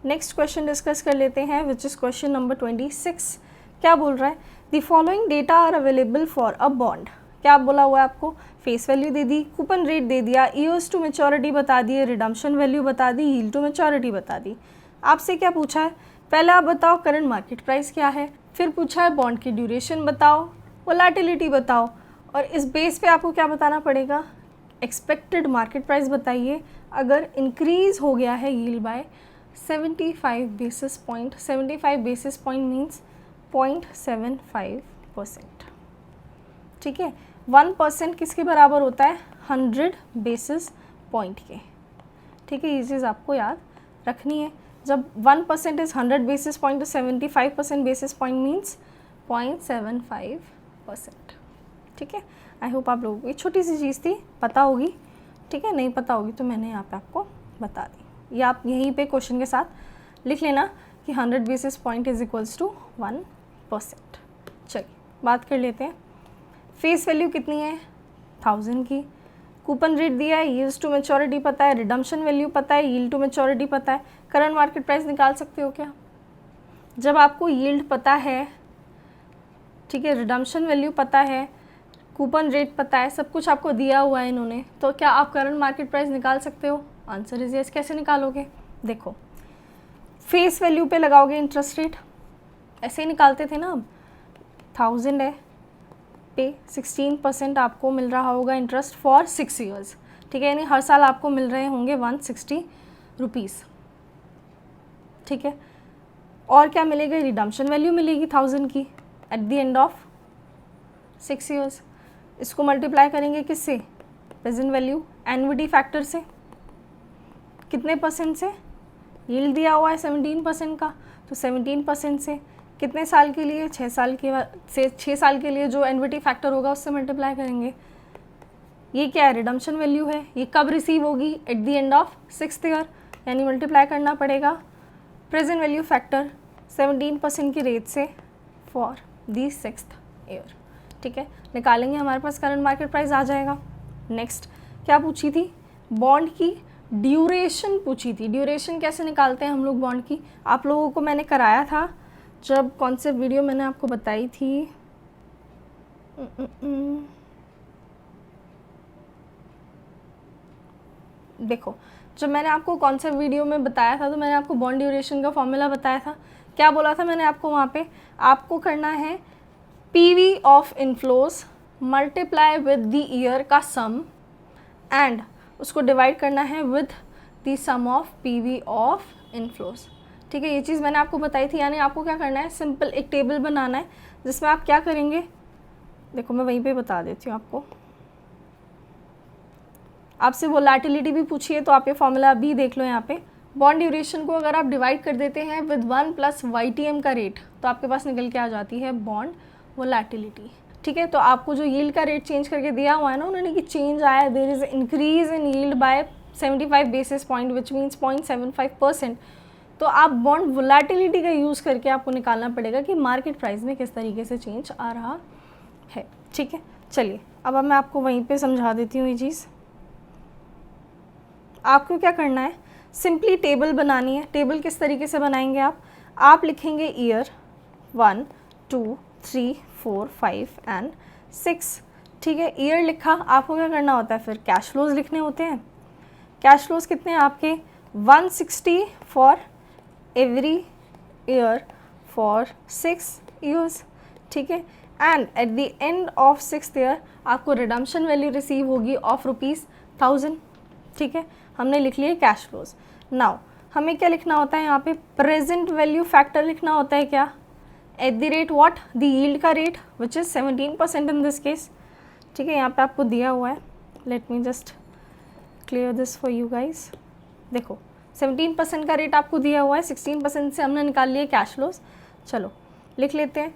नेक्स्ट क्वेश्चन डिस्कस कर लेते हैं, विच इज़ क्वेश्चन नंबर 26। क्या बोल रहा है, the following data are available for a bond. क्या बोला हुआ है आपको, फेस वैल्यू दे दी, कूपन रेट दे दिया, ईयर्स टू मेच्योरिटी बता दिए, रिडम्पशन वैल्यू बता दी, यील्ड टू मेच्योरिटी बता दी। आपसे क्या पूछा है, पहले आप बताओ करंट मार्केट प्राइस क्या है, फिर पूछा है बॉन्ड की ड्यूरेशन बताओ, वोलेटिलिटी बताओ, और इस बेस पे आपको क्या बताना पड़ेगा, एक्सपेक्टेड मार्केट प्राइस बताइए अगर इंक्रीज़ हो गया है yield by 75 basis point. 75 basis point means 0.75%, ठीक है। 1% किसके बराबर होता है, 100 बेसिस पॉइंट के, ठीक है। ये चीज़ आपको याद रखनी है। जब 1% इज़ 100 बेसिस पॉइंट, तो 75% बेसिस पॉइंट मीन्स 0.75%, ठीक है। आई होप आप लोगों को ये छोटी सी चीज़ थी, पता होगी, ठीक है। नहीं पता होगी तो मैंने यहाँ पे आपको बता दी, या आप यहीं पे क्वेश्चन के साथ लिख लेना कि 100 basis point is equals to 1%। चलिए बात कर लेते हैं, फेस वैल्यू कितनी है 1000 की, कूपन रेट दिया है, यील्ड टू मैच्योरिटी पता है, रिडम्पशन वैल्यू पता है, यील्ड टू मैच्योरिटी पता है। करंट मार्केट प्राइस निकाल सकते हो क्या, जब आपको यील्ड पता है, ठीक है, रिडम्पशन वैल्यू पता है, कूपन रेट पता है, सब कुछ आपको दिया हुआ है इन्होंने, तो क्या आप करंट मार्केट प्राइस निकाल सकते हो, आंसर इज यस। कैसे निकालोगे, देखो फेस वैल्यू पे लगाओगे इंटरेस्ट रेट, ऐसे ही निकालते थे ना हम, 1000 है पे 16% आपको मिल रहा होगा इंटरेस्ट फॉर 6 ईयर्स, ठीक है। यानी हर साल आपको मिल रहे होंगे 160 रुपीज़, ठीक है। और क्या मिलेगा, रिडम्पशन वैल्यू मिलेगी 1000 की at the end of 6 years. इसको मल्टीप्लाई करेंगे किससे, प्रेजेंट वैल्यू एन्युटी फैक्टर से, कितने परसेंट से, यील्ड दिया हुआ है 17% का, तो 17% से कितने साल के लिए, 6 साल के से 6 साल के लिए जो एन्युटी फैक्टर होगा उससे मल्टीप्लाई करेंगे। ये क्या है, रिडम्पशन वैल्यू है, ये कब रिसीव होगी, at the end of 6th year, यानी मल्टीप्लाई करना पड़ेगा प्रेजेंट वैल्यू फैक्टर 17% की रेट से फॉर दी 6th ईयर, ठीक है। निकालेंगे, हमारे पास करंट मार्केट प्राइस आ जाएगा। नेक्स्ट क्या पूछी थी, बॉन्ड की ड्यूरेशन पूछी थी। ड्यूरेशन कैसे निकालते हैं हम लोग बॉन्ड की, आप लोगों को मैंने कराया था जब कॉन्सेप्ट वीडियो मैंने आपको बताई थी, देखो, जब मैंने आपको कौन सा वीडियो में बताया था, तो मैंने आपको बॉन्ड ड्यूरेशन का फॉर्मूला बताया था। क्या बोला था मैंने आपको वहाँ पे? आपको करना है PV of inflows multiply with the year का सम एंड उसको डिवाइड करना है with the sum of PV of inflows. ठीक है, ये चीज़ मैंने आपको बताई थी। यानी आपको क्या करना है, सिंपल एक टेबल बनाना है जिसमें आप क्या करेंगे, देखो मैं वहीं पे बता देती हूँ आपको। आपसे वोलेटिलिटी भी पूछिए तो आप ये फॉर्मूला अभी देख लो। यहाँ पे बॉन्ड ड्यूरेशन को अगर आप डिवाइड कर देते हैं विद 1 + YTM का रेट, तो आपके पास निकल के आ जाती है बॉन्ड वोलेटिलिटी। ठीक है, तो आपको जो यील्ड का रेट चेंज करके दिया हुआ है ना उन्होंने, कि चेंज आया, there is increase in yield by 75 basis point which means 0.75%। तो आप बॉन्ड वोलेटिलिटी का यूज़ करके आपको निकालना पड़ेगा कि मार्केट प्राइस में किस तरीके से चेंज आ रहा है। ठीक है, चलिए अब मैं आपको वहीं पे समझा देती हूँ ये चीज़। आपको क्या करना है, सिंपली टेबल बनानी है। टेबल किस तरीके से बनाएंगे आप लिखेंगे ईयर 1, 2, 3, 4, 5 एंड 6। ठीक है, ईयर लिखा। आपको क्या करना होता है, फिर कैश फ्लोज लिखने होते हैं। कैश फ्लोज कितने हैं आपके, 160 for every year for 6 years. ठीक है, and at the end of 6th year आपको रिडम्पशन वैल्यू रिसीव होगी ऑफ ₹1000। ठीक है, हमने लिख लिए कैश फ्लोज। नाउ हमें क्या लिखना होता है यहाँ पे, प्रेजेंट वैल्यू फैक्टर लिखना होता है। क्या, at the rate what, the yield का rate which is 17% in this case. ठीक है, यहाँ पे आपको दिया हुआ है, let me just clear this for you guys. देखो 17% का रेट आपको दिया हुआ है, 16% से हमने निकाल लिया कैश फ्लोज। चलो लिख लेते हैं।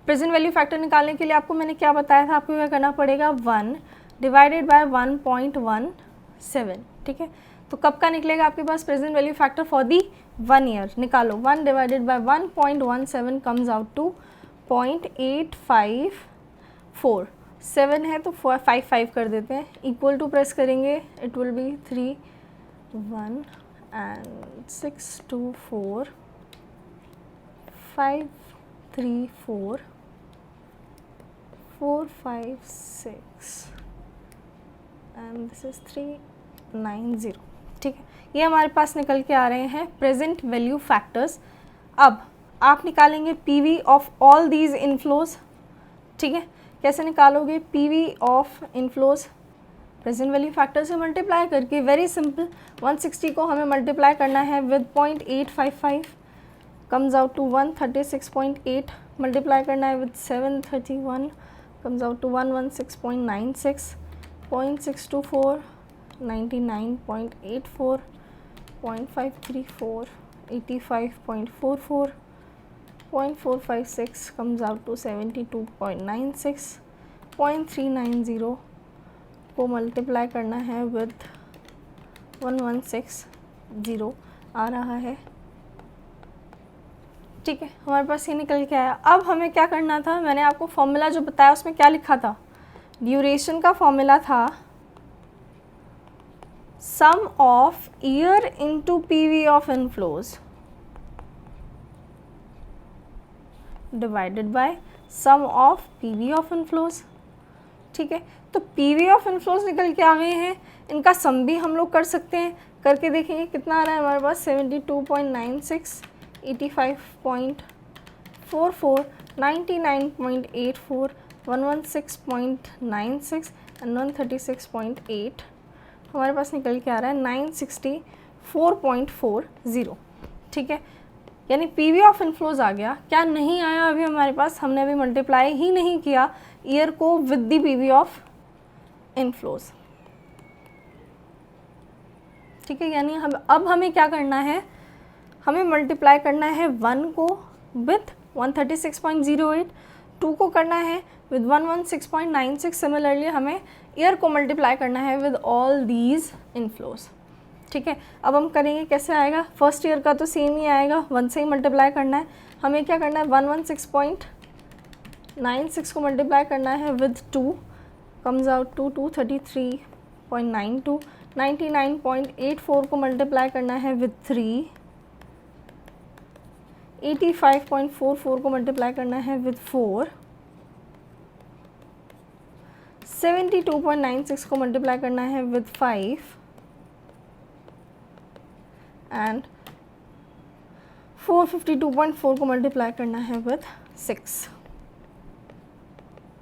प्रेजेंट वैल्यू फैक्टर निकालने के लिए आपको मैंने क्या बताया था, आपको क्या करना पड़ेगा, 1 डिवाइडेड बाय 1.17। ठीक है, तो कब का निकलेगा आपके पास present value factor for the 1 year. निकालो, 1 divided by 1.17 comes out to 0.854। 7 है तो 5 कर देते हैं, इक्वल टू प्रेस करेंगे, it will be 3, 1 and 6, 2, 4, 5, 3, 4, 4, 5, 6 and this is 390। ठीक है, ये हमारे पास निकल के आ रहे हैं प्रेजेंट वैल्यू फैक्टर्स। अब आप निकालेंगे PV of all these inflows. ठीक है, कैसे निकालोगे, PV of inflows present value factor से मल्टीप्लाई करके। वेरी सिंपल, 160 को हमें मल्टीप्लाई करना है with 0.855 comes out to 136.8, multiply करना है विद 731 comes out to 116.96, 0.624, 99.84, 0.534, 85.44, 0.456 comes out to 72.96, 0.390 को मल्टीप्लाई करना है विद 1160 आ रहा है। ठीक है, हमारे पास ये निकल के आया। अब हमें क्या करना था, मैंने आपको फॉर्मूला जो बताया उसमें क्या लिखा था, ड्यूरेशन का फॉर्मूला था sum of year into PV of inflows divided by sum of PV of inflows. ठीक है, तो पीवी ऑफ इनफ्लोज निकल के आ गए हैं, इनका सम भी हम लोग कर सकते हैं। करके देखेंगे कितना आ रहा है हमारे पास, 72.96, 85.44, 99.84, 116.96 एंड 136.8 हमारे पास निकल के आ रहा है 964.40। ठीक है, यानी पीवी ऑफ इनफ्लोज आ गया। क्या नहीं आया अभी हमारे पास, हमने अभी मल्टीप्लाई ही नहीं किया ईयर को with the PV of inflows. ठीक है, यानी अब हमें क्या करना है, हमें मल्टीप्लाई करना है 1 को विथ 136.08, 2 को करना है विद 116.96। सिमिलरली हमें ईयर को मल्टीप्लाई करना है विद ऑल दीज इनफ्लोज। ठीक है, अब हम करेंगे, कैसे आएगा, फर्स्ट ईयर का तो सेम ही आएगा, 1 से ही मल्टीप्लाई करना है। हमें क्या करना है, 116.96 को मल्टीप्लाई करना है विद 2 कम्स आउट टू 233.92, 99.84 को मल्टीप्लाई करना है विद 3, 85.44 को मल्टीप्लाई करना है विद 4, 72.96 को मल्टीप्लाई करना है विद 5 एंड 452.4 को मल्टीप्लाई करना है विथ 6।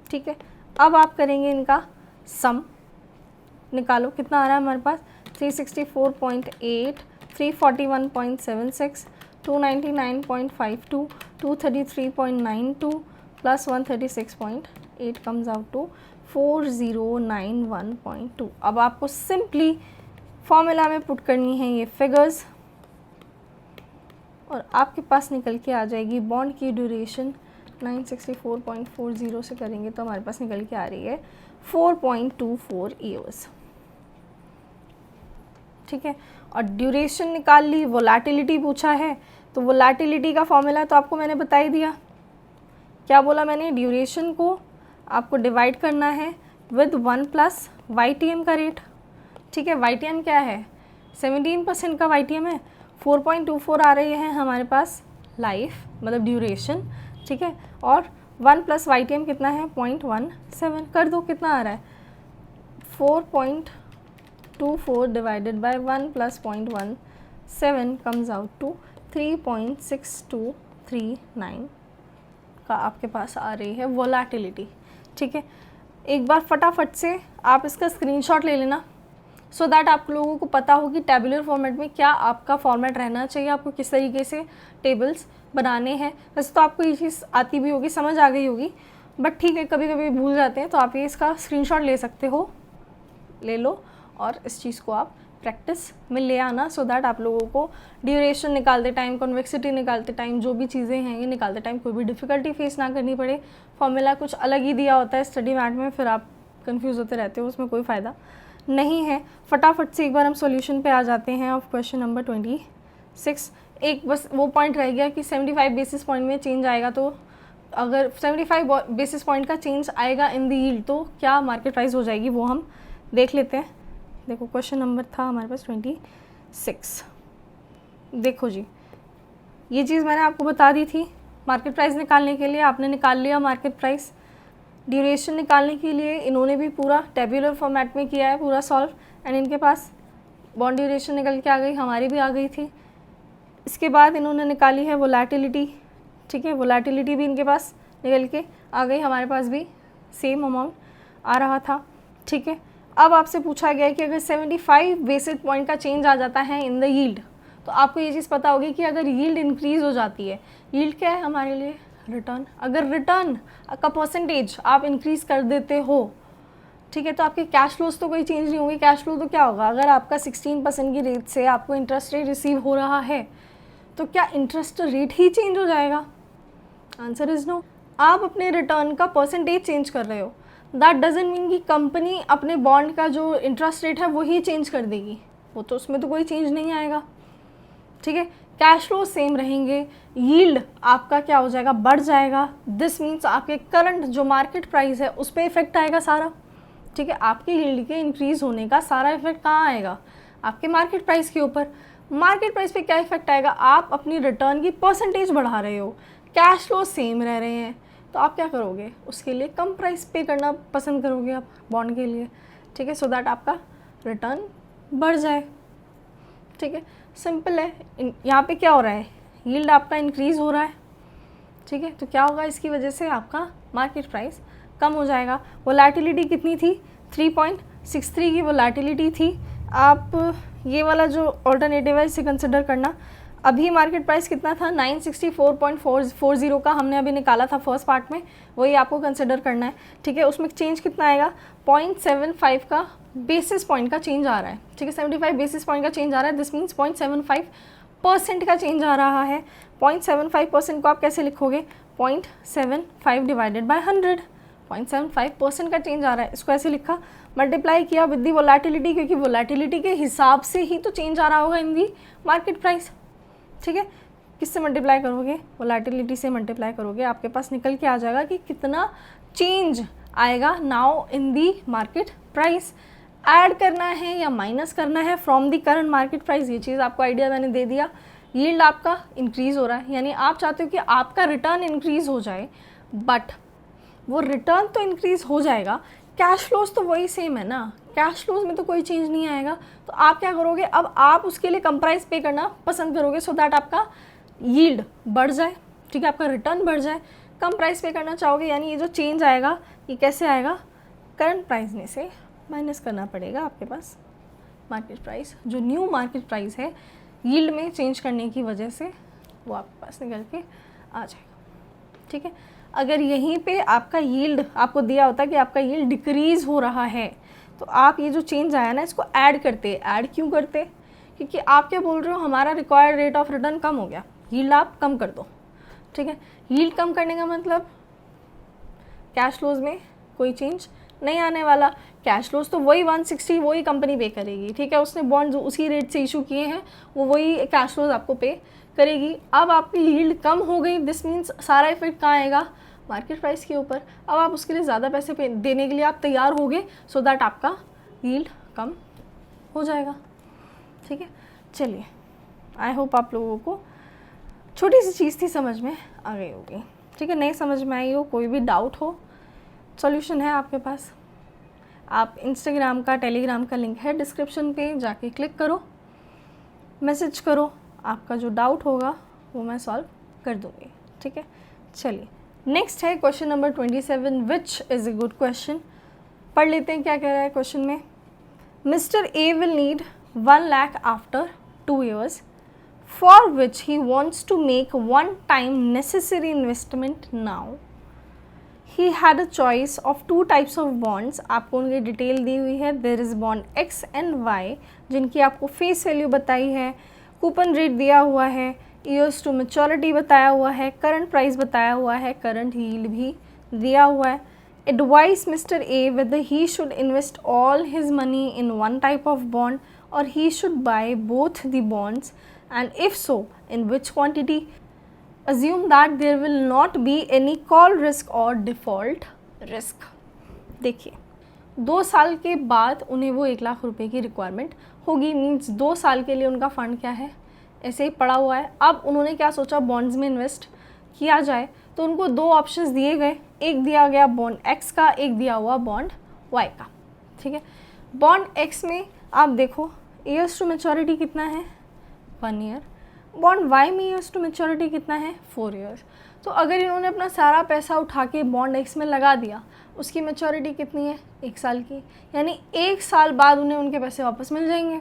ठीक है, अब आप करेंगे इनका सम, निकालो कितना आ रहा है हमारे पास 364.8, 341.76, 299.52, 233.92 प्लस 136.8 कम्स आउट टू 4091.2। अब आपको सिंपली फॉर्मूला में पुट करनी है ये फिगर्स और आपके पास निकल के आ जाएगी बॉन्ड की ड्यूरेशन 964.40 से करेंगे तो हमारे पास निकल के आ रही है 4.24 ईयर्स। ठीक है, और ड्यूरेशन निकाल ली, वोलेटिलिटी पूछा है तो वोलेटिलिटी का फॉर्मूला तो आपको मैंने बता ही दिया। क्या बोला मैंने, ड्यूरेशन को आपको डिवाइड करना है विद 1 प्लस YTM का रेट। ठीक है, YTM क्या है, 17% का YTM है, 4.24 आ रही है हमारे पास लाइफ मतलब ड्यूरेशन। ठीक है, और 1 प्लस YTM कितना है 0.17, कर दो कितना आ रहा है 4.24 divided by 1 plus 0.17 comes out to 3.6239 का आपके पास आ रही है वोलेटिलिटी। ठीक है, एक बार फटाफट से आप इसका स्क्रीनशॉट ले लेना सो दैट आप लोगों को पता हो कि टेबुलर फॉर्मेट में क्या आपका फॉर्मेट रहना चाहिए, आपको किस तरीके से टेबल्स बनाने हैं। वैसे तो आपको ये चीज़ आती भी होगी, समझ आ गई होगी, बट ठीक है कभी कभी भूल जाते हैं तो आप ये इसका स्क्रीनशॉट ले सकते हो, ले लो और इस चीज़ को आप प्रैक्टिस में ले आना सो दैट आप लोगों को ड्यूरेशन निकालते टाइम, कॉन्वेक्सिटी निकालते टाइम, जो भी चीज़ें हैं ये निकालते टाइम कोई भी डिफ़िकल्टी फेस ना करनी पड़े। फॉर्मूला कुछ अलग ही दिया होता है स्टडी मैट में, फिर आप कंफ्यूज होते रहते हो, उसमें कोई फ़ायदा नहीं है। फटाफट से एक बार हम सॉल्यूशन पे आ जाते हैं ऑफ क्वेश्चन नंबर 26। एक बस वो पॉइंट रह गया कि 75 बेसिस पॉइंट में चेंज आएगा, तो अगर 75 बेसिस पॉइंट का चेंज आएगा इन द यील्ड तो क्या मार्केट प्राइस हो जाएगी, वो हम देख लेते हैं। देखो क्वेश्चन नंबर था हमारे पास 26। देखो जी, ये चीज़ मैंने आपको बता दी थी मार्केट प्राइस निकालने के लिए, आपने निकाल लिया मार्केट प्राइस। ड्यूरेशन निकालने के लिए इन्होंने भी पूरा टेबुलर फॉर्मेट में किया है पूरा सॉल्व, एंड इनके पास बॉन्ड ड्यूरेशन निकल के आ गई, हमारी भी आ गई थी। इसके बाद इन्होंने निकाली है वोलेटिलिटी। ठीक है, वोलेटिलिटी भी इनके पास निकल के आ गई, हमारे पास भी सेम अमाउंट आ रहा था। ठीक है, अब आपसे पूछा गया है कि अगर 75 बेसिस पॉइंट का चेंज आ जाता है इन द यील्ड, तो आपको ये चीज़ पता होगी कि अगर यील्ड इंक्रीज़ हो जाती है, यील्ड क्या है हमारे लिए, रिटर्न। अगर रिटर्न का परसेंटेज आप इंक्रीज़ कर देते हो, ठीक है, तो आपके कैश फ्लोज तो कोई चेंज नहीं होंगे। कैश फ्लो तो क्या होगा, अगर आपका 16% की रेट से आपको इंटरेस्ट रेट रिसीव हो रहा है तो क्या इंटरेस्ट रेट ही चेंज हो जाएगा? Answer is no. आप अपने रिटर्न का परसेंटेज चेंज कर रहे हो, दैट डजेंट मीन कि कंपनी अपने बॉन्ड का जो इंटरेस्ट रेट है वो ही चेंज कर देगी, वो तो उसमें तो कोई चेंज नहीं आएगा। ठीक है, कैश फ्लो सेम रहेंगे, यील्ड आपका क्या हो जाएगा, बढ़ जाएगा। दिस मीन्स आपके करंट जो मार्केट प्राइस है उस पर इफेक्ट आएगा सारा। ठीक है, आपके यील्ड के इंक्रीज़ होने का सारा इफेक्ट कहाँ आएगा, आपके मार्केट प्राइस के ऊपर। मार्केट प्राइस पे क्या इफेक्ट आएगा, आप अपनी रिटर्न की परसेंटेज बढ़ा रहे हो, कैश फ्लो सेम रह रहे हैं, तो आप क्या करोगे, उसके लिए कम प्राइस पे करना पसंद करोगे आप बॉन्ड के लिए। ठीक है, सो दैट आपका रिटर्न बढ़ जाए। ठीक है, सिंपल है। यहाँ पे क्या हो रहा है, यील्ड आपका इंक्रीज़ हो रहा है। ठीक है, तो क्या होगा, इसकी वजह से आपका मार्केट प्राइस कम हो जाएगा। वोलेटिलिटी कितनी थी, 3.63 की वोलेटिलिटी थी। आप ये वाला जो ऑल्टरनेटिव है इसे कंसिडर करना। अभी मार्केट प्राइस कितना था, 964.40 का हमने अभी निकाला था फर्स्ट पार्ट में, वही आपको कंसिडर करना है। ठीक है, उसमें चेंज कितना आएगा, 0.75 का बेसिस पॉइंट का चेंज आ रहा है। ठीक है, 75 बेसिस पॉइंट का चेंज आ रहा है, दिस मीन्स 0.75% का चेंज आ रहा है। 0.75% को आप कैसे लिखोगे, 0.75 डिवाइडेड बाय 100, 0.75% का चेंज आ रहा है, इसको ऐसे लिखा, मल्टीप्लाई किया विद दी वोलेटिलिटी, क्योंकि वोलेटिलिटी के हिसाब से ही तो चेंज आ रहा होगा इन दी मार्केट प्राइस। ठीक है, किससे मल्टीप्लाई करोगे, वोलेटिलिटी से मल्टीप्लाई करोगे, आपके पास निकल के आ जाएगा कि कितना चेंज आएगा now in the market price. Add करना है या माइनस करना है from the current market price, ये चीज़ आपको आइडिया मैंने दे दिया। यील्ड आपका इंक्रीज़ हो रहा है, यानी आप चाहते हो कि आपका रिटर्न इंक्रीज़ हो जाए, बट वो रिटर्न तो इंक्रीज़ हो जाएगा, कैश फ्लोज तो वही सेम है ना, कैश फ्लोज में तो कोई चेंज नहीं आएगा। तो आप क्या करोगे, अब आप उसके लिए कम प्राइस पे करना पसंद करोगे सो दैट आपका यील्ड बढ़ जाए, ठीक है, आपका रिटर्न बढ़ जाए। कम प्राइस पे करना चाहोगे, यानी ये जो चेंज आएगा ये कैसे आएगा, करंट प्राइस में से माइनस करना पड़ेगा आपके पास मार्केट प्राइस, जो न्यू मार्केट प्राइस है यील्ड में चेंज करने की वजह से वो आपके पास निकल के आ जाएगा, ठीक है। अगर यहीं पे आपका यील्ड आपको दिया होता कि आपका यील्ड डिक्रीज़ हो रहा है, तो आप ये जो चेंज आया ना इसको ऐड करते। ऐड क्यों करते, क्योंकि आप क्या बोल रहे हो, हमारा रिक्वायर्ड रेट ऑफ रिटर्न कम हो गया, यील्ड आप कम कर दो, ठीक है। यील्ड कम करने का मतलब कैश फ्लोज में कोई चेंज नहीं आने वाला। कैश फ्लोज तो वही 160 वही कंपनी पे करेगी, ठीक है, उसने बॉन्ड जो उसी रेट से इशू किए हैं वो वही कैश फ्लोज आपको पे करेगी। अब आपकी यील्ड कम हो गई, दिस मीन्स सारा इफेक्ट कहाँ आएगा, मार्केट प्राइस के ऊपर। अब आप उसके लिए ज़्यादा पैसे पे देने के लिए आप तैयार होगे सो दैट आपका यील्ड कम हो जाएगा, ठीक है। चलिए, आई होप आप लोगों को छोटी सी चीज़ थी समझ में आ गई होगी, ठीक है। नहीं समझ में आई हो, कोई भी डाउट हो, सॉल्यूशन है आपके पास। आप इंस्टाग्राम का टेलीग्राम का लिंक है डिस्क्रिप्शन पे, जाके क्लिक करो, मैसेज करो, आपका जो डाउट होगा वो मैं सॉल्व कर दूँगी, ठीक है। चलिए, नेक्स्ट है question number 27 which is a good question. पढ़ लेते हैं क्या कह रहा है क्वेश्चन में। Mister A will need 1 lakh after 2 years for which he wants to make one time necessary investment now. He had a choice of 2 types of bonds. आपको उनकी डिटेल दी हुई है। There is bond X and Y जिनकी आपको face value बताई है, coupon rate दिया हुआ है, ईयर्स टू मैच्योरिटी बताया हुआ है, करंट प्राइस बताया हुआ है, करंट यील्ड भी दिया हुआ है। Advise Mr. A whether he should invest all his money in one type of bond or he should buy both the bonds, and if so, in which quantity. Assume that there will not be any call risk or default risk. देखिए, 2 साल के बाद उन्हें वो 1 लाख रुपए की requirement होगी, means 2 साल के लिए उनका फंड क्या है, ऐसे ही पड़ा हुआ है। अब उन्होंने क्या सोचा, बॉन्ड्स में इन्वेस्ट किया जाए, तो उनको 2 ऑप्शंस दिए गए, एक दिया गया बॉन्ड एक्स का, एक दिया हुआ बॉन्ड वाई का, ठीक है। बॉन्ड एक्स में आप देखो ईयर्स टू मैच्योरिटी कितना है, 1 year। बॉन्ड वाई में ईयर्स टू मैच्योरिटी कितना है, 4 years। तो अगर इन्होंने अपना सारा पैसा उठा के बॉन्ड एक्स में लगा दिया, उसकी मैच्योरिटी कितनी है, 1 साल की, यानी 1 साल बाद उन्हें उनके पैसे वापस मिल जाएंगे,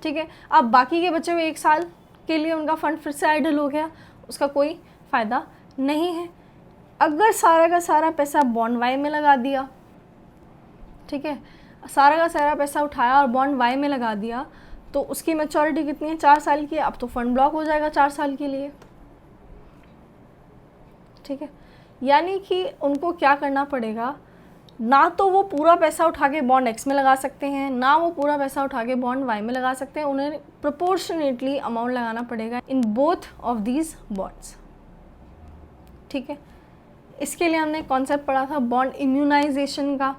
ठीक है। अब बाकी के बचे हुए 1 साल के लिए उनका फंड फिर से आइडल हो गया, उसका कोई फ़ायदा नहीं है। अगर सारा का सारा पैसा बॉन्ड वाई में लगा दिया, ठीक है, सारा का सारा पैसा उठाया और बॉन्ड वाई में लगा दिया, तो उसकी मैच्योरिटी कितनी है, 4 साल की है। अब तो फंड ब्लॉक हो जाएगा 4 साल के लिए, ठीक है। यानी कि उनको क्या करना पड़ेगा, ना तो वो पूरा पैसा उठा के बॉन्ड एक्स में लगा सकते हैं, ना वो पूरा पैसा उठा के बॉन्ड वाई में लगा सकते हैं, उन्हें प्रोपोर्शनेटली अमाउंट लगाना पड़ेगा in both of these bonds, ठीक है। इसके लिए हमने कॉन्सेप्ट पढ़ा था बॉन्ड इम्यूनाइजेशन का,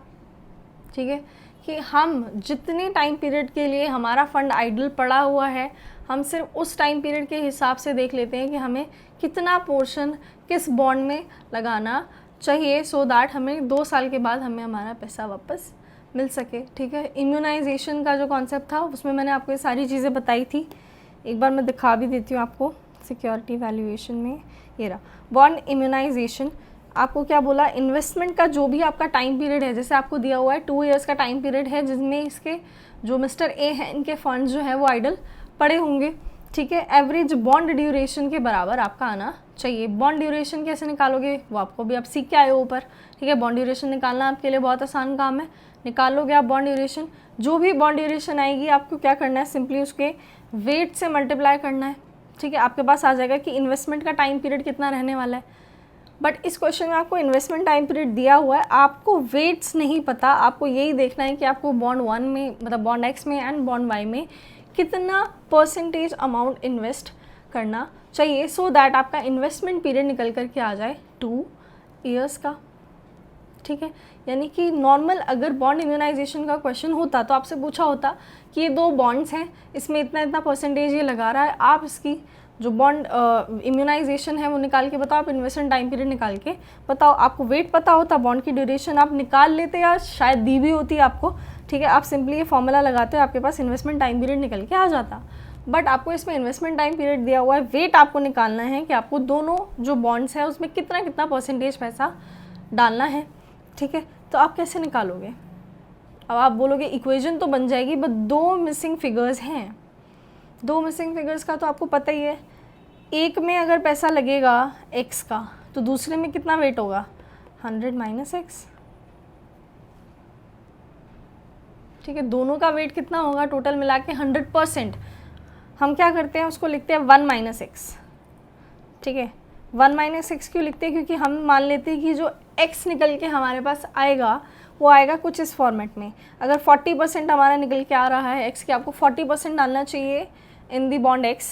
ठीक है, कि हम जितने टाइम पीरियड के लिए हमारा फंड आइडल पड़ा हुआ है, हम सिर्फ उस टाइम पीरियड के हिसाब से देख लेते हैं कि हमें कितना पोर्शन किस बॉन्ड में लगाना चाहिए, सो दैट हमें 2 साल के बाद हमें हमारा पैसा वापस मिल सके, ठीक है। इम्यूनाइजेशन का जो कॉन्सेप्ट था उसमें मैंने आपको ये सारी चीज़ें बताई थी, एक बार मैं दिखा भी देती हूँ आपको। सिक्योरिटी वैल्यूएशन में ये रहा बॉन्ड इम्यूनाइजेशन। आपको क्या बोला, इन्वेस्टमेंट का जो भी आपका टाइम पीरियड है, जैसे आपको दिया हुआ है 2 years का टाइम पीरियड है जिसमें इसके जो मिस्टर ए हैं इनके फंड्स जो है वो आइडल पड़े होंगे, ठीक है। एवरेज बॉन्ड ड्यूरेशन के बराबर आपका आना चाहिए। बॉन्ड ड्यूरेशन कैसे निकालोगे वो आपको भी आप सीख के आए हो ऊपर, ठीक है। बॉन्ड ड्यूरेशन निकालना आपके लिए बहुत आसान काम है, निकालोगे आप बॉन्ड ड्यूरेशन। जो भी बॉन्ड ड्यूरेशन आएगी आपको क्या करना है, सिंपली उसके वेट से मल्टीप्लाई करना है, ठीक है। आपके पास आ जाएगा कि इन्वेस्टमेंट का टाइम पीरियड कितना रहने वाला है। बट इस क्वेश्चन में आपको इन्वेस्टमेंट टाइम पीरियड दिया हुआ है, आपको वेट्स नहीं पता, आपको यही देखना है कि आपको बॉन्ड 1 में मतलब बॉन्ड एक्स में एंड बॉन्ड वाई में कितना परसेंटेज अमाउंट इन्वेस्ट करना चाहिए, सो दैट आपका इन्वेस्टमेंट पीरियड निकल कर के आ जाए 2 years का, ठीक है। यानी कि नॉर्मल अगर बॉन्ड इम्यूनाइजेशन का क्वेश्चन होता तो आपसे पूछा होता कि ये 2 बॉन्ड्स हैं, इसमें इतना इतना परसेंटेज ये लगा रहा है, आप इसकी जो बॉन्ड इम्यूनाइजेशन है वो निकाल के बताओ, आप इन्वेस्टमेंट टाइम पीरियड निकाल के बताओ। आपको वेट पता होता, बॉन्ड की ड्यूरेशन आप निकाल लेते या शायद दी भी होती आपको, ठीक है। आप सिंपली ये फॉर्मूला लगाते हो, आपके पास इन्वेस्टमेंट टाइम पीरियड निकल के आ जाता। बट आपको इसमें इन्वेस्टमेंट टाइम पीरियड दिया हुआ है, वेट आपको निकालना है कि आपको दोनों जो बॉन्ड्स है उसमें कितना कितना परसेंटेज पैसा डालना है, ठीक है। तो आप कैसे निकालोगे? अब आप बोलोगे इक्वेशन तो बन जाएगी, बट दो मिसिंग फिगर्स हैं। दो मिसिंग फिगर्स का तो आपको पता ही है, एक में अगर पैसा लगेगा x का तो दूसरे में कितना वेट होगा, 100 माइनस एक्स, ठीक है। दोनों का वेट कितना होगा टोटल मिला के 100%। हम क्या करते हैं, उसको लिखते हैं 1 माइनस एक्स, ठीक है। 1 माइनस एक्स क्यों लिखते हैं? क्योंकि हम मान लेते हैं कि जो x निकल के हमारे पास आएगा वो आएगा कुछ इस फॉर्मेट में। अगर 40% हमारा निकल के आ रहा है x के, आपको 40% डालना चाहिए इन दी बॉन्ड x,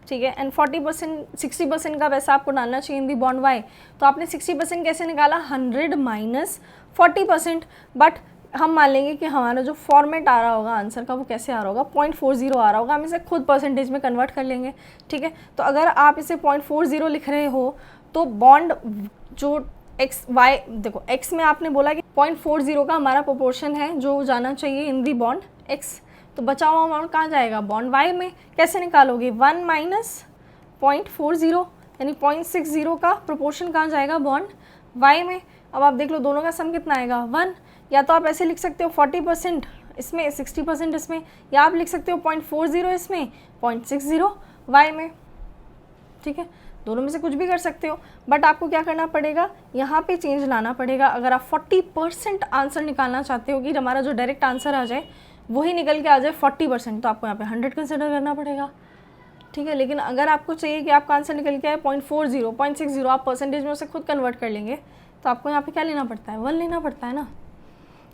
ठीक है। एंड 60% का पैसा आपको डालना चाहिए इन दी बॉन्ड y। तो आपने 60% कैसे निकाला, 100 माइनस 40%। बट हम मान लेंगे कि हमारा जो फॉर्मेट आ रहा होगा आंसर का वो कैसे आ रहा होगा, 0.40 आ रहा होगा। हम इसे खुद परसेंटेज में कन्वर्ट कर लेंगे, ठीक है। तो अगर आप इसे 0.40 लिख रहे हो तो बॉन्ड जो एक्स वाई, देखो एक्स में आपने बोला कि 0.40 का हमारा प्रोपोर्शन है जो जाना चाहिए इन दी बॉन्ड एक्स, तो बचा हुआ अमाउंट कहाँ जाएगा, बॉन्ड वाई में। कैसे निकालोगे, 1 माइनस 0.40 यानी 0.60 का प्रोपोर्शन कहाँ जाएगा, बॉन्ड वाई में। अब आप देख लो दोनों का सम कितना आएगा, 1। या तो आप ऐसे लिख सकते हो 40% इसमें, 60% इसमें, या आप लिख सकते हो 0.40 इसमें, 0.60 वाई में, ठीक है। दोनों में से कुछ भी कर सकते हो, बट आपको क्या करना पड़ेगा, यहाँ पे चेंज लाना पड़ेगा। अगर आप 40% आंसर निकालना चाहते हो कि हमारा जो डायरेक्ट आंसर आ जाए वही निकल के आ जाए 40%, तो आपको यहाँ पे 100 कंसिडर करना पड़ेगा, ठीक है। लेकिन अगर आपको चाहिए कि आपका आंसर निकल के आए 0.40, 0.60, आप परसेंटेज में उसे खुद कन्वर्ट कर लेंगे, तो आपको यहाँ पे क्या लेना पड़ता है, 1 लेना पड़ता है ना,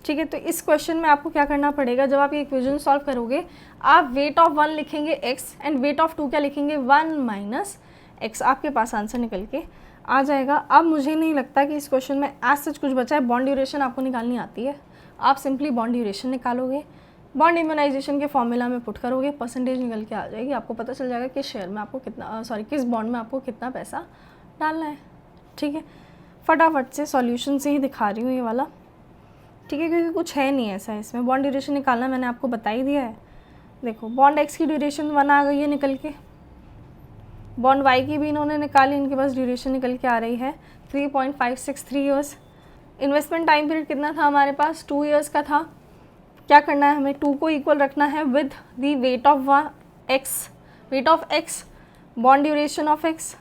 ठीक है। तो इस क्वेश्चन में आपको क्या करना पड़ेगा, जब आप ये इक्वेशन सॉल्व करोगे, आप वेट ऑफ 1 लिखेंगे x एंड वेट ऑफ 2 क्या लिखेंगे, 1 माइनस x। आपके पास आंसर निकल के आ जाएगा। अब मुझे नहीं लगता कि इस क्वेश्चन में एज सच कुछ बचा है। बॉन्ड ड्यूरेशन आपको निकालनी आती है, आप सिंपली बॉन्ड ड्यूरेशन निकालोगे, बॉन्ड इम्यूनाइजेशन के फॉर्मूला में पुट करोगे, परसेंटेज निकल के आ जाएगी। आपको पता चल जाएगा किस शेयर में आपको कितना, किस बॉन्ड में आपको कितना पैसा डालना है, ठीक है। फटाफट से सॉल्यूशन से ही दिखा रही हूँ ये वाला, ठीक है, क्योंकि कुछ है नहीं ऐसा इसमें। बॉन्ड ड्यूरेशन निकालना मैंने आपको बता ही दिया है। देखो बॉन्ड एक्स की ड्यूरेशन 1 आ गई है निकल के, बॉन्ड वाई की भी इन्होंने निकाली, इनके पास ड्यूरेशन निकल के आ रही है 3.563 ईयर्स। इन्वेस्टमेंट टाइम पीरियड कितना था हमारे पास, 2 ईयर्स का था। क्या करना है हमें, 2 को इक्वल रखना है with the weight of x, weight of x bond duration of x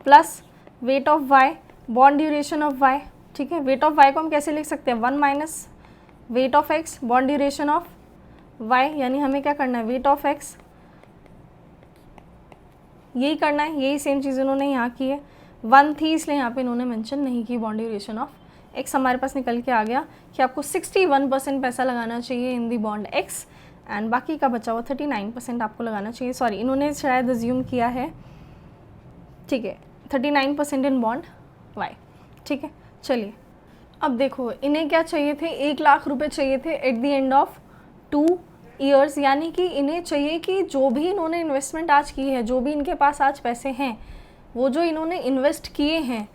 plus weight of y bond duration of y, ठीक है। वेट ऑफ वाई को हम कैसे लिख सकते हैं, 1 minus weight of x bond duration of y, यानी हमें क्या करना है, वेट ऑफ एक्स, यही करना है, यही सेम चीज़ इन्होंने यहाँ की है। 1 थी इसलिए यहाँ पे इन्होंने मेंशन नहीं की बॉन्ड ड्यूरेशन ऑफ एक्स। हमारे पास निकल के आ गया कि आपको 61% पैसा लगाना चाहिए इन दी बॉन्ड एक्स एंड बाकी का बचा हुआ 39% आपको लगाना चाहिए। सॉरी, इन्होंने शायद अज्यूम किया है, ठीक है, 39% इन बॉन्ड वाई, ठीक है। चलिए अब देखो, इन्हें क्या चाहिए थे, 1 लाख रुपए चाहिए थे at the end of 2 years, यानी कि इन्हें चाहिए कि जो भी इन्होंने इन्वेस्टमेंट आज की है, जो भी इनके पास आज पैसे हैं, वो जो इन्होंने इन्वेस्ट किए हैं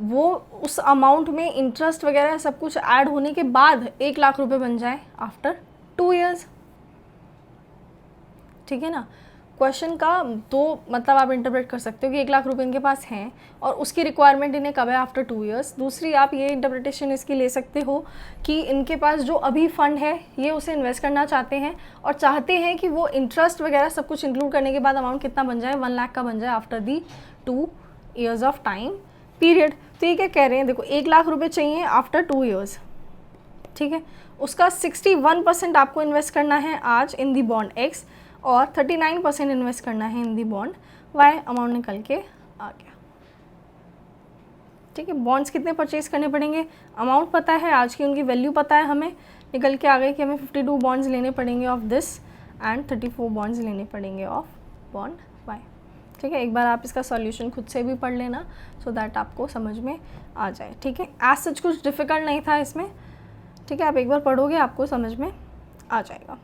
वो उस अमाउंट में इंटरेस्ट वगैरह सब कुछ ऐड होने के बाद 1 लाख रुपए बन जाए आफ्टर 2 ईयर्स, ठीक है ना। क्वेश्चन का तो मतलब आप इंटरप्रेट कर सकते हो कि 1 लाख रुपए इनके पास हैं और उसकी रिक्वायरमेंट इन्हें कब है, आफ्टर 2 ईयर्स। दूसरी आप ये इंटरप्रिटेशन इसकी ले सकते हो कि इनके पास जो अभी फंड है ये उसे इन्वेस्ट करना चाहते हैं और चाहते हैं कि वो इंटरेस्ट वगैरह सब कुछ इंक्लूड करने के बाद अमाउंट कितना बन जाए, 1 लाख का बन जाए after the 2 years of time period. तो ये क्या कह रहे हैं, देखो 1 लाख रुपये चाहिए आफ्टर 2 ईयर्स, ठीक है। उसका 61% आपको इन्वेस्ट करना है आज इन दी बॉन्ड एक्स और 39% इन्वेस्ट करना है इन दी बॉन्ड वाई। अमाउंट निकल के आ गया, ठीक है। बॉन्ड्स कितने परचेज करने पड़ेंगे, अमाउंट पता है, आज की उनकी वैल्यू पता है, हमें निकल के आ गई कि हमें 52 बॉन्ड्स लेने पड़ेंगे ऑफ दिस एंड 34 बॉन्ड्स लेने पड़ेंगे ऑफ बॉन्ड वाई, ठीक है। एक बार आप इसका सॉल्यूशन खुद से भी पढ़ लेना सो दैट आपको समझ में आ जाए, ठीक है। एज सच कुछ डिफ़िकल्ट नहीं था इसमें, ठीक है। आप एक बार पढ़ोगे आपको समझ में आ जाएगा।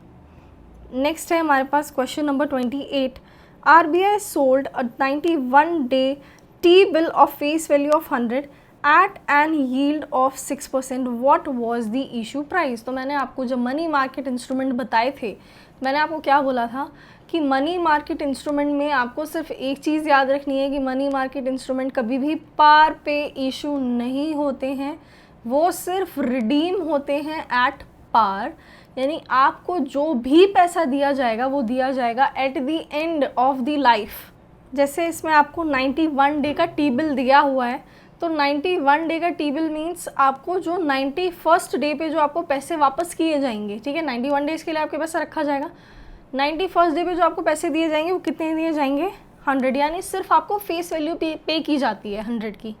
नेक्स्ट है हमारे पास question number 28। RBI sold a 91-day T-bill of face value of 100 at an yield of 6%. What was the issue price? तो मैंने आपको जब मनी मार्केट इंस्ट्रूमेंट बताए थे, मैंने आपको क्या बोला था कि मनी मार्केट इंस्ट्रूमेंट में आपको सिर्फ एक चीज़ याद रखनी है कि मनी मार्केट इंस्ट्रूमेंट कभी भी पार पे इशू नहीं होते हैं, वो सिर्फ रिडीम होते हैं एट पार। यानी आपको जो भी पैसा दिया जाएगा वो दिया जाएगा at the end of the life. जैसे इसमें आपको 91 डे का टी बिल दिया हुआ है, तो 91 डे का टी बिल मीन्स आपको जो 91st डे पे जो आपको पैसे वापस किए जाएंगे, ठीक है, 91 डेज़ के लिए आपके पैसा रखा जाएगा, 91st डे पे जो आपको पैसे दिए जाएंगे वो कितने दिए जाएंगे, 100। यानी सिर्फ आपको फेस वैल्यू पे की जाती है 100 की,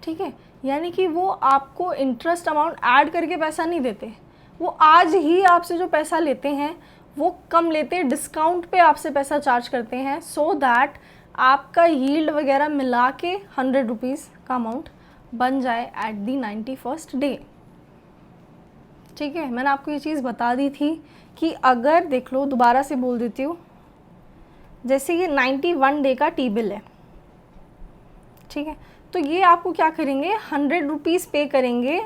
ठीक है। यानी कि वो आपको इंटरेस्ट अमाउंट ऐड करके पैसा नहीं देते, वो आज ही आपसे जो पैसा लेते हैं वो कम लेते हैं, डिस्काउंट पे आपसे पैसा चार्ज करते हैं, सो दैट आपका यील्ड वगैरह मिला के 100 रुपीज़ का अमाउंट बन जाए एट दी 91st डे, ठीक है। मैंने आपको ये चीज़ बता दी थी कि अगर देख लो, दोबारा से बोल देती हूँ, जैसे ये 91 डे का टी बिल है, ठीक है, तो ये आपको क्या करेंगे, 100 रुपीज़ पे करेंगे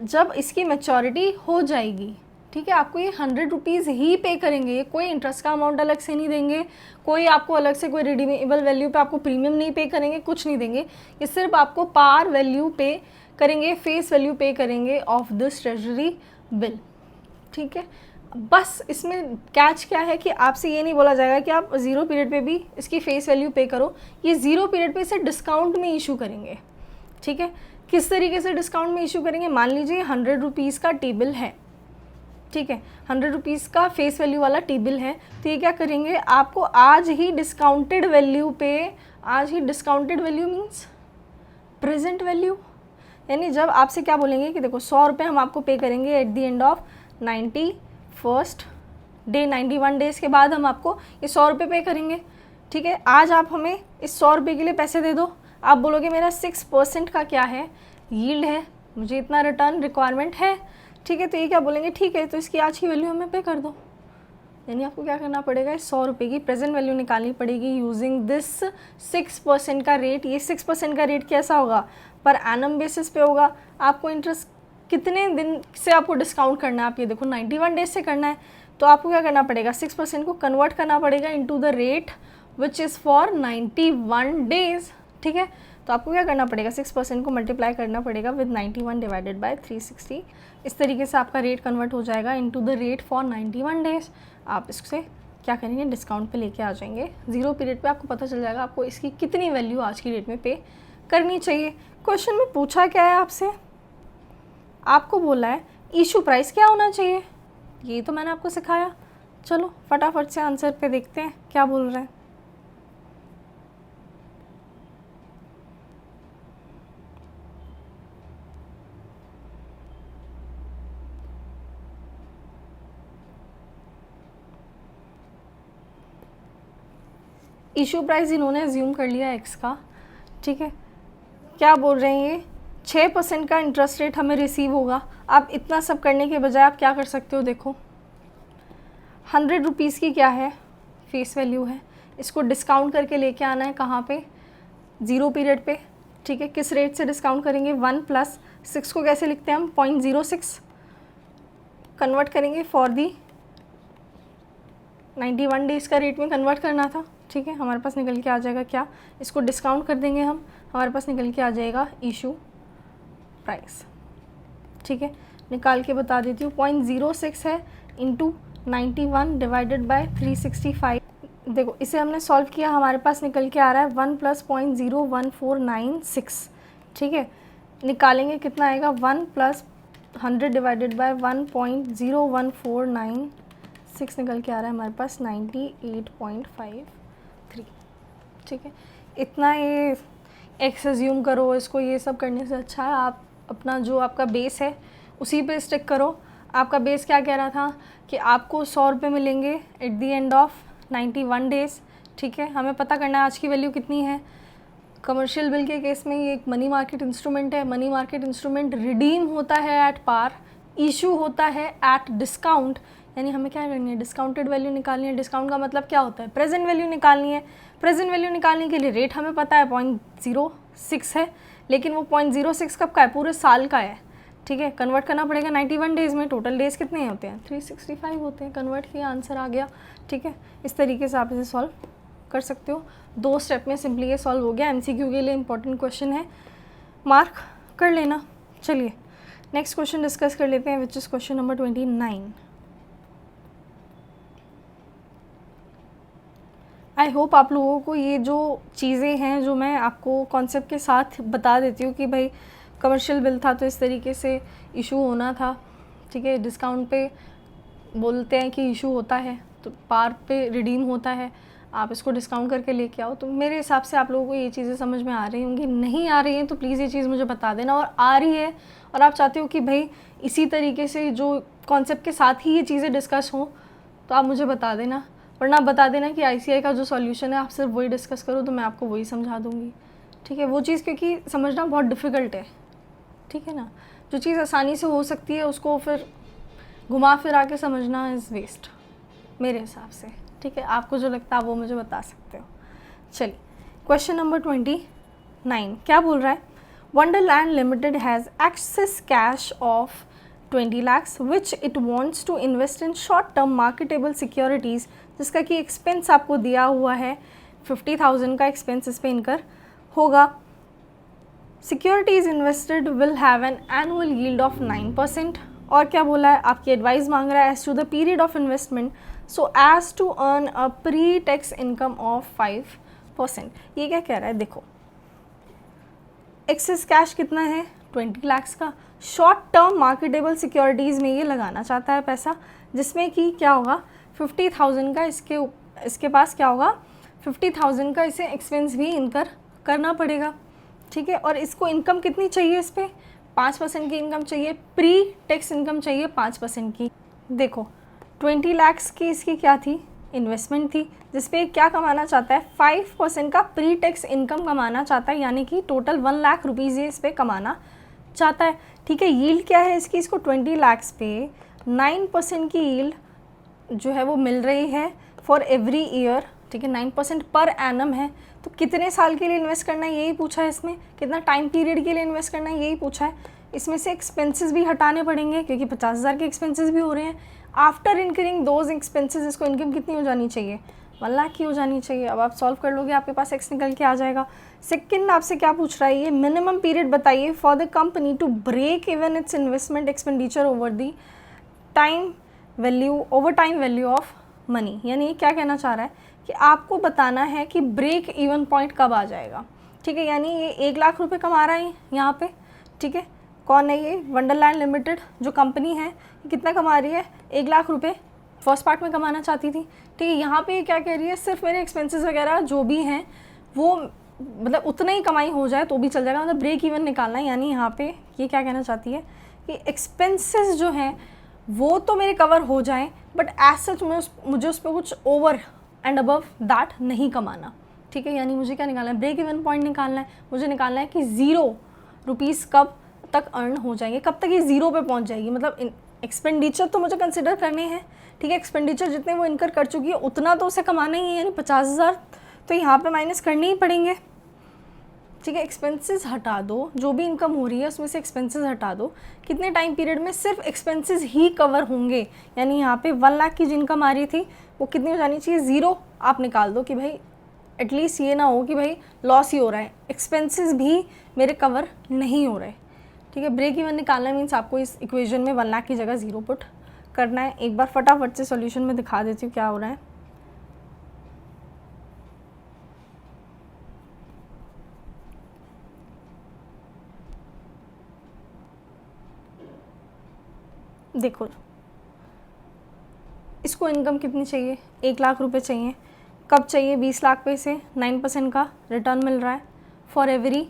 जब इसकी मैच्योरिटी हो जाएगी, ठीक है। आपको ये 100 रुपीज़ ही पे करेंगे, कोई इंटरेस्ट का अमाउंट अलग से नहीं देंगे, कोई आपको अलग से कोई रिडीमेबल वैल्यू पे आपको प्रीमियम नहीं पे करेंगे, कुछ नहीं देंगे, ये सिर्फ आपको पार वैल्यू पे करेंगे, फेस वैल्यू पे करेंगे ऑफ दिस ट्रेजरी बिल, ठीक है। बस इसमें कैच क्या है कि आपसे ये नहीं बोला जाएगा कि आप 0 पीरियड पे भी इसकी फेस वैल्यू पे करो, ये 0 पीरियड पे इसे डिस्काउंट में इशू करेंगे, ठीक है। किस तरीके से डिस्काउंट में इशू करेंगे, मान लीजिए 100 रुपीज़ का टी बिल है, ठीक है, 100 रुपीज़ का फेस वैल्यू वाला टी बिल है, तो ये क्या करेंगे, आपको आज ही डिस्काउंटेड वैल्यू पे, आज ही discounted value means present value, यानी जब आपसे क्या बोलेंगे कि देखो 100 रुपये हम आपको पे करेंगे at the end of 91st day, 91 days के बाद हम आपको ये 100 रुपये पे करेंगे, ठीक है। आज आप हमें इस 100 रुपये के लिए पैसे दे दो, आप बोलोगे मेरा 6% का क्या है, यील्ड है, मुझे इतना रिटर्न रिक्वायरमेंट है, ठीक है, तो ये क्या बोलेंगे, ठीक है, तो इसकी आज की वैल्यू हमें पे कर दो। यानी आपको क्या करना पड़ेगा, इस 100 रुपये की प्रेजेंट वैल्यू निकालनी पड़ेगी यूजिंग दिस 6% का रेट। ये 6% का रेट कैसा होगा, पर एनम बेसिस पे होगा। आपको इंटरेस्ट कितने दिन से आपको डिस्काउंट करना है, आप ये देखो 91 डेज से करना है, तो आपको क्या करना पड़ेगा, 6% को कन्वर्ट करना पड़ेगा into the rate which is for 91 days, ठीक है। तो आपको क्या करना पड़ेगा, 6% को मल्टीप्लाई करना पड़ेगा विद 91 डिवाइडेड बाय 360। इस तरीके से आपका रेट कन्वर्ट हो जाएगा into the rate for 91 days. आप इससे क्या करेंगे, डिस्काउंट पे लेके आ जाएंगे, 0 पीरियड पे आपको पता चल जाएगा आपको इसकी कितनी वैल्यू आज की डेट में पे करनी चाहिए। क्वेश्चन में पूछा क्या है आपसे, आपको बोला है इशू प्राइस क्या होना चाहिए, ये तो मैंने आपको सिखाया। चलो फटाफट से आंसर पे देखते हैं क्या बोल रहे हैं। इशू प्राइस इन्होंने अज्यूम कर लिया एक्स का, ठीक है। क्या बोल रहे हैं, ये 6% का इंटरेस्ट रेट हमें रिसीव होगा। आप इतना सब करने के बजाय आप क्या कर सकते हो, देखो 100 रुपीज़ की क्या है, फेस वैल्यू है, इसको डिस्काउंट करके लेके आना है कहाँ पे, 0 पीरियड पे, ठीक है। किस रेट से डिस्काउंट करेंगे, 1 + 6 को कैसे लिखते हैं हम, 0.06 कन्वर्ट करेंगे फॉर दी 91 डेज़ का रेट में कन्वर्ट करना था, ठीक है। हमारे पास निकल के आ जाएगा क्या, इसको डिस्काउंट कर देंगे हम, हमारे पास निकल के आ जाएगा इशू प्राइस, ठीक है। निकाल के बता देती हूँ, 0.06 है इंटू 91 डिवाइडेड बाय 365। देखो इसे हमने सॉल्व किया, हमारे पास निकल के आ रहा है 1 + 0.014996, ठीक है। निकालेंगे कितना आएगा, 1 + 100 डिवाइडेड बाय 1.01496 निकल के आ रहा है हमारे पास 98.53, ठीक है। इतना ये एक्स अज्यूम करो, इसको ये सब करने से अच्छा है आप अपना जो आपका बेस है उसी पे स्टिक करो। आपका बेस क्या कह रहा था कि आपको 100 रुपये मिलेंगे at the end of 91 days, ठीक है। हमें पता करना है आज की वैल्यू कितनी है। कमर्शियल बिल के केस में ये एक मनी मार्केट इंस्ट्रूमेंट है, मनी मार्केट इंस्ट्रूमेंट रिडीम होता है एट पार, इशू होता है एट डिस्काउंट, यानी हमें क्या करनी है, डिस्काउंटेड वैल्यू निकालनी है। डिस्काउंट का मतलब क्या होता है, प्रेजेंट वैल्यू निकालनी है। प्रेजेंट वैल्यू निकालने के लिए रेट हमें पता है 0.06 है, लेकिन वो 0.06 कब का है, पूरे साल का है। ठीक है, कन्वर्ट करना पड़ेगा 91 डेज़ में। टोटल डेज़ कितने होते हैं, 365 होते हैं। कन्वर्ट किया, आंसर आ गया। ठीक है, इस तरीके से आप इसे सॉल्व कर सकते हो। 2 स्टेप में सिंपली ये सॉल्व हो गया। MCQ के लिए इंपॉर्टेंट क्वेश्चन है, मार्क कर लेना। चलिए नेक्स्ट क्वेश्चन डिस्कस कर लेते हैं, which is question number 29। I hope आप लोगों को ये जो चीज़ें हैं, जो मैं आपको कॉन्सेप्ट के साथ बता देती हूँ कि भाई कमर्शियल बिल था तो इस तरीके से इशू होना था। ठीक है, डिस्काउंट पे बोलते हैं कि इशू होता है तो पार पे रिडीम होता है, आप इसको डिस्काउंट करके लेके आओ। तो मेरे हिसाब से आप लोगों को ये चीज़ें समझ में आ रही होंगी। नहीं आ रही हैं तो प्लीज़ ये चीज़ मुझे बता देना, और आ रही है और आप चाहते हो कि भाई इसी तरीके से जो कॉन्सेप्ट के साथ ही ये चीज़ें डिस्कस हों तो आप मुझे बता देना, वरना बता देना कि ICI का जो सॉल्यूशन है आप सिर्फ वही डिस्कस करो तो मैं आपको वही समझा दूँगी। ठीक है, वो चीज़ क्योंकि समझना बहुत डिफ़िकल्ट है। ठीक है ना, जो चीज़ आसानी से हो सकती है उसको फिर घुमा फिरा के समझना इज़ वेस्ट मेरे हिसाब से। ठीक है, आपको जो लगता है वो मुझे बता सकते हो। चलिए क्वेश्चन नंबर 29 क्या बोल रहा है, Wonderland Limited has excess cash of 20 lakhs which it wants to invest in short term marketable securities, जिसका कि एक्सपेंस आपको दिया हुआ है 50,000 का एक्सपेंस इस पर इनकर होगा। Securities invested will have an annual yield of 9%। और क्या बोला है, आपकी एडवाइस मांग रहा है as to the period of investment so as to earn a pre tax income of 5%। ये क्या कह रहा है, देखो एक्सेस कैश कितना है 20 lakhs का, शॉर्ट टर्म मार्केटेबल सिक्योरिटीज़ में ये लगाना चाहता है पैसा, जिसमें कि क्या होगा 50,000 का इसके पास क्या होगा 50,000 का इसे एक्सपेंस भी इनकर करना पड़ेगा। ठीक है, और इसको इनकम कितनी चाहिए, इस पर 5% की इनकम चाहिए, प्री टैक्स इनकम चाहिए 5% की। देखो 20 lakhs की इसकी क्या थी, इन्वेस्टमेंट थी, जिसपे क्या कमाना चाहता है 5% का प्री टैक्स इनकम कमाना चाहता है, यानी कि टोटल 1 लाख रुपीज़ ये इस पर कमाना चाहता है। ठीक है, यील्ड क्या है इसकी, इसको 20 lakhs पे 9% की यील्ड जो है वो मिल रही है फॉर एवरी ईयर। ठीक है, 9% पर एनम है। तो कितने साल के लिए इन्वेस्ट करना है यही पूछा है इसमें, कितना टाइम पीरियड के लिए इन्वेस्ट करना है यही पूछा है। इसमें से एक्सपेंसेस भी हटाने पड़ेंगे क्योंकि 50,000 के एक्सपेंसेस भी हो रहे हैं। आफ्टर इनकरिंग दोज एक्सपेंसेस इसको इनकम कितनी हो जानी चाहिए, 1 लाख की हो जानी चाहिए। अब आप सॉल्व कर लोगे, आपके पास एक्स निकल के आ जाएगा। सेकंड आपसे क्या पूछ रहा है, ये मिनिमम पीरियड बताइए for the company to break even its investment expenditure over the time value of money. यानी क्या कहना चाह रहा है कि आपको बताना है कि ब्रेक इवन पॉइंट कब आ जाएगा। ठीक है, यानी ये 1 लाख रुपए कमा रहा है यहाँ पे। ठीक है, कौन है ये, वंडरलैंड लिमिटेड जो कंपनी है, कितना कमा रही है 1 लाख रुपए फर्स्ट पार्ट में कमाना चाहती थी। ठीक है, यहाँ पे क्या कह रही है, सिर्फ मेरे एक्सपेंसेस वगैरह जो भी हैं वो मतलब उतना ही कमाई हो जाए तो भी चल जाएगा, मतलब ब्रेक इवन निकालना है। यानी यहाँ पे ये क्या कहना चाहती है कि एक्सपेंसेस जो हैं वो तो मेरे कवर हो जाएं, बट एज सच मुझे उस पर कुछ ओवर एंड अबव दैट नहीं कमाना। ठीक है, यानी मुझे क्या निकालना है, ब्रेक इवन पॉइंट निकालना है। मुझे निकालना है कि 0 रुपीज़ कब तक अर्न हो जाएंगे, कब तक ये 0 पे पहुंच जाएगी। मतलब एक्सपेंडिचर तो मुझे कंसिडर करने हैं। ठीक है, एक्सपेंडिचर जितने वो इनकर कर चुकी है उतना तो उसे कमाना ही है, यानी 50,000 तो यहाँ पे माइनस करने ही पड़ेंगे। ठीक है, एक्सपेंसेस हटा दो, जो भी इनकम हो रही है उसमें से एक्सपेंसेस हटा दो। कितने टाइम पीरियड में सिर्फ एक्सपेंसेस ही कवर होंगे, यानी यहाँ पे 1 लाख की जो इनकम आ रही थी वो कितनी हो जानी चाहिए, 0 आप निकाल दो कि भाई एटलीस्ट ये ना हो कि भाई लॉस ही हो रहा है, एक्सपेंसेस भी मेरे कवर नहीं हो रहे। ठीक है, ब्रेक इवन निकालना मीन्स आपको इस इक्वेशन में 1 लाख की जगह 0 पुट करना है। एक बार फटाफट से सॉल्यूशन में दिखा देती हूँ क्या हो रहा है। देखो इसको इनकम कितनी चाहिए, 1 लाख रुपए चाहिए। कब चाहिए, 20 लाख पे से 9% का रिटर्न मिल रहा है फॉर एवरी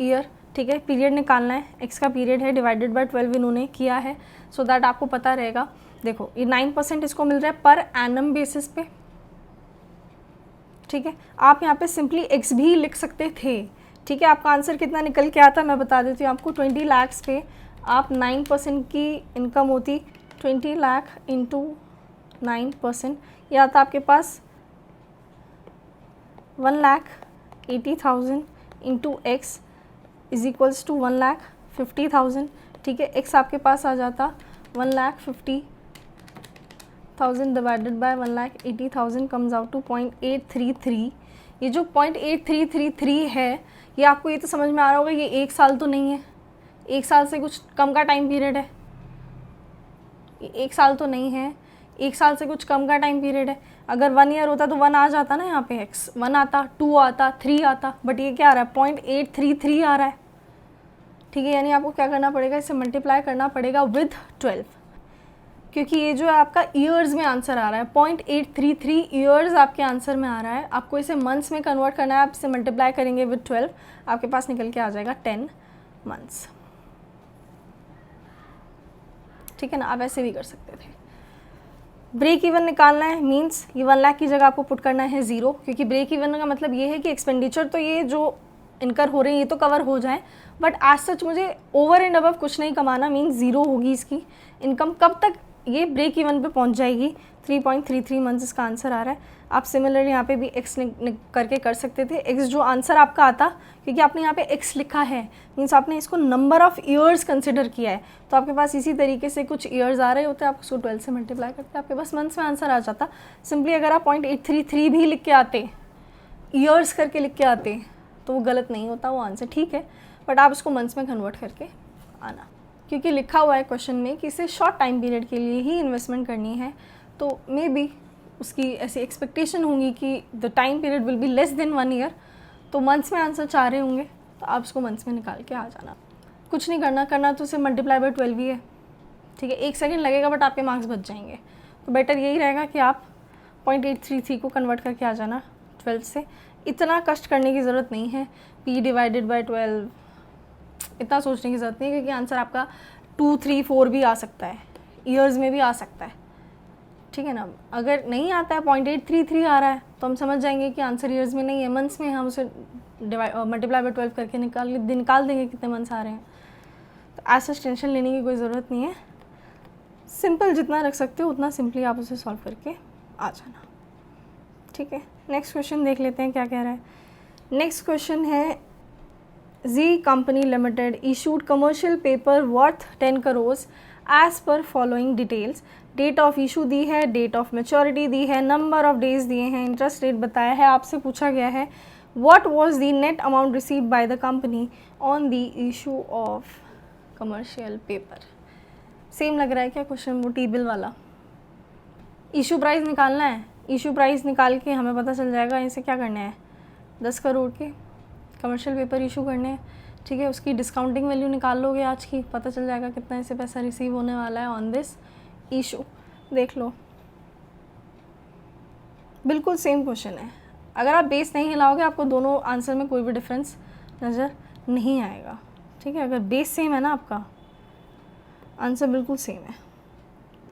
ईयर। ठीक है, पीरियड निकालना है, एक्स का पीरियड है डिवाइडेड बाय 12 इन्होंने किया है, सो दैट आपको पता रहेगा। देखो ये 9% इसको मिल रहा है पर एनम बेसिस पे। ठीक है, आप यहाँ पे सिंपली एक्स भी लिख सकते थे। ठीक है, आपका आंसर कितना निकल के आता है मैं बता देती हूँ आपको। 20 लाख पे आप 9% की इनकम होती, 20 लाख इंटू 9%, ये आता आपके पास 1,80,000 into x is equals to 1,50,000, ठीक है। एक्स आपके पास आ जाता 1,50,000 divided by 1,80,000 comes out to 0.833। ये जो 0.8333 है, ये आपको ये तो समझ में आ रहा होगा, ये 1 साल तो नहीं है, 1 साल से कुछ कम का टाइम पीरियड है, ये 1 साल तो नहीं है, 1 साल से कुछ कम का टाइम पीरियड है। अगर 1 ईयर होता तो 1 आ जाता ना, यहाँ पे x 1 आता, 2 आता, 3 आता, बट ये क्या आ रहा है 0.833 आ रहा है, ठीक है। यानी आपको क्या करना पड़ेगा, इसे मल्टीप्लाई करना पड़ेगा विद 12, क्योंकि ये जो है आपका ईयर्स में आंसर आ रहा है, 0.833 ईयर्स आपके आंसर में आ रहा है। आपको इसे मंथ्स में कन्वर्ट करना है, आप इसे मल्टीप्लाई करेंगे विद 12, आपके पास निकल के आ जाएगा 10 मंथ्स, ठीक है ना। आप ऐसे भी कर सकते थे। ब्रेक इवन निकालना है, मींस ये 1 लाख की जगह आपको पुट करना है 0, क्योंकि ब्रेक इवन का मतलब ये है कि एक्सपेंडिचर तो ये जो इनकर हो रहे हैं ये तो कवर हो जाए, बट आज सच मुझे ओवर एंड अबव कुछ नहीं कमाना, मीन्स 0 होगी इसकी इनकम। कब तक ये ब्रेक इवन पे पहुंच जाएगी, 3.33 मंथ्स इसका आंसर आ रहा है। आप सिमिलरली यहाँ पे भी एक्स करके कर सकते थे। एक्स जो आंसर आपका आता, क्योंकि आपने यहाँ पे एक्स लिखा है, मीन्स आपने इसको नंबर ऑफ ईयर्स कंसिडर किया है, तो आपके पास इसी तरीके से कुछ ईयर्स आ रहे होते, आप उसको 12 से मल्टीप्लाई करते, आपके पास मंथ्स में आंसर आ जाता। सिंपली अगर आप 0.833 भी लिख के आते, ईयर्स करके लिख के आते, तो वो गलत नहीं होता, वो आंसर ठीक है, बट आप उसको मंथ्स में कन्वर्ट करके आना, क्योंकि लिखा हुआ है क्वेश्चन में कि इसे शॉर्ट टाइम पीरियड के लिए ही इन्वेस्टमेंट करनी है, तो मे बी उसकी ऐसी एक्सपेक्टेशन होंगी कि the time period will be less than 1 year, तो मंथ्स में आंसर 4 रहे होंगे, तो आप उसको मंथ्स में निकाल के आ जाना। कुछ नहीं करना तो उसे मल्टीप्लाई बाय 12 ही है, ठीक है। 1 सेकेंड लगेगा बट आपके मार्क्स बच जाएंगे, तो बेटर यही रहेगा कि आप 0.833 को कन्वर्ट करके आ जाना 12 से। इतना कष्ट करने की ज़रूरत नहीं है, p डिवाइडेड बाय 12 इतना सोचने की ज़रूरत नहीं है, क्योंकि आंसर आपका 2, 3, 4 भी आ सकता है, ईयर्स में भी आ सकता है, ठीक है ना। अगर नहीं आता है 0.833 आ रहा है, तो हम समझ जाएंगे कि आंसर ईयर्स में नहीं है, मंथ्स में, हम उसे मल्टीप्लाई बाय 12 करके निकाल देंगे कितने मंथ्स आ रहे हैं। तो ऐसा टेंशन लेने की कोई ज़रूरत नहीं है, सिंपल जितना रख सकते हो उतना सिंपली आप उसे सॉल्व करके आ जाना, ठीक है। नेक्स्ट क्वेश्चन देख लेते हैं क्या कह रहा है। नेक्स्ट क्वेश्चन है, G company limited issued commercial paper worth 10 crore as per following details. Date of issue दी है, डेट ऑफ मैच्योरिटी दी है, नंबर ऑफ डेज दिए हैं, इंटरेस्ट रेट बताया है। आपसे पूछा गया है what was the net amount received by the company on the issue of commercial paper. Same लग रहा है क्या क्वेश्चन, वो टी बिल वाला। इशू प्राइस निकालना है, इशू प्राइस निकाल के हमें पता चल जाएगा इसे क्या करना है, 10 करोड़ के कमर्शियल पेपर इशू करने हैं, ठीक है। उसकी डिस्काउंटिंग वैल्यू निकाल लोगे आज की, पता चल जाएगा कितना इसे पैसा रिसीव होने वाला है ऑन दिस इशू। देख लो, बिल्कुल सेम क्वेश्चन है। अगर आप बेस नहीं हिलाओगे आपको दोनों आंसर में कोई भी डिफरेंस नज़र नहीं आएगा, ठीक है। अगर बेस सेम है ना, आपका आंसर बिल्कुल सेम है।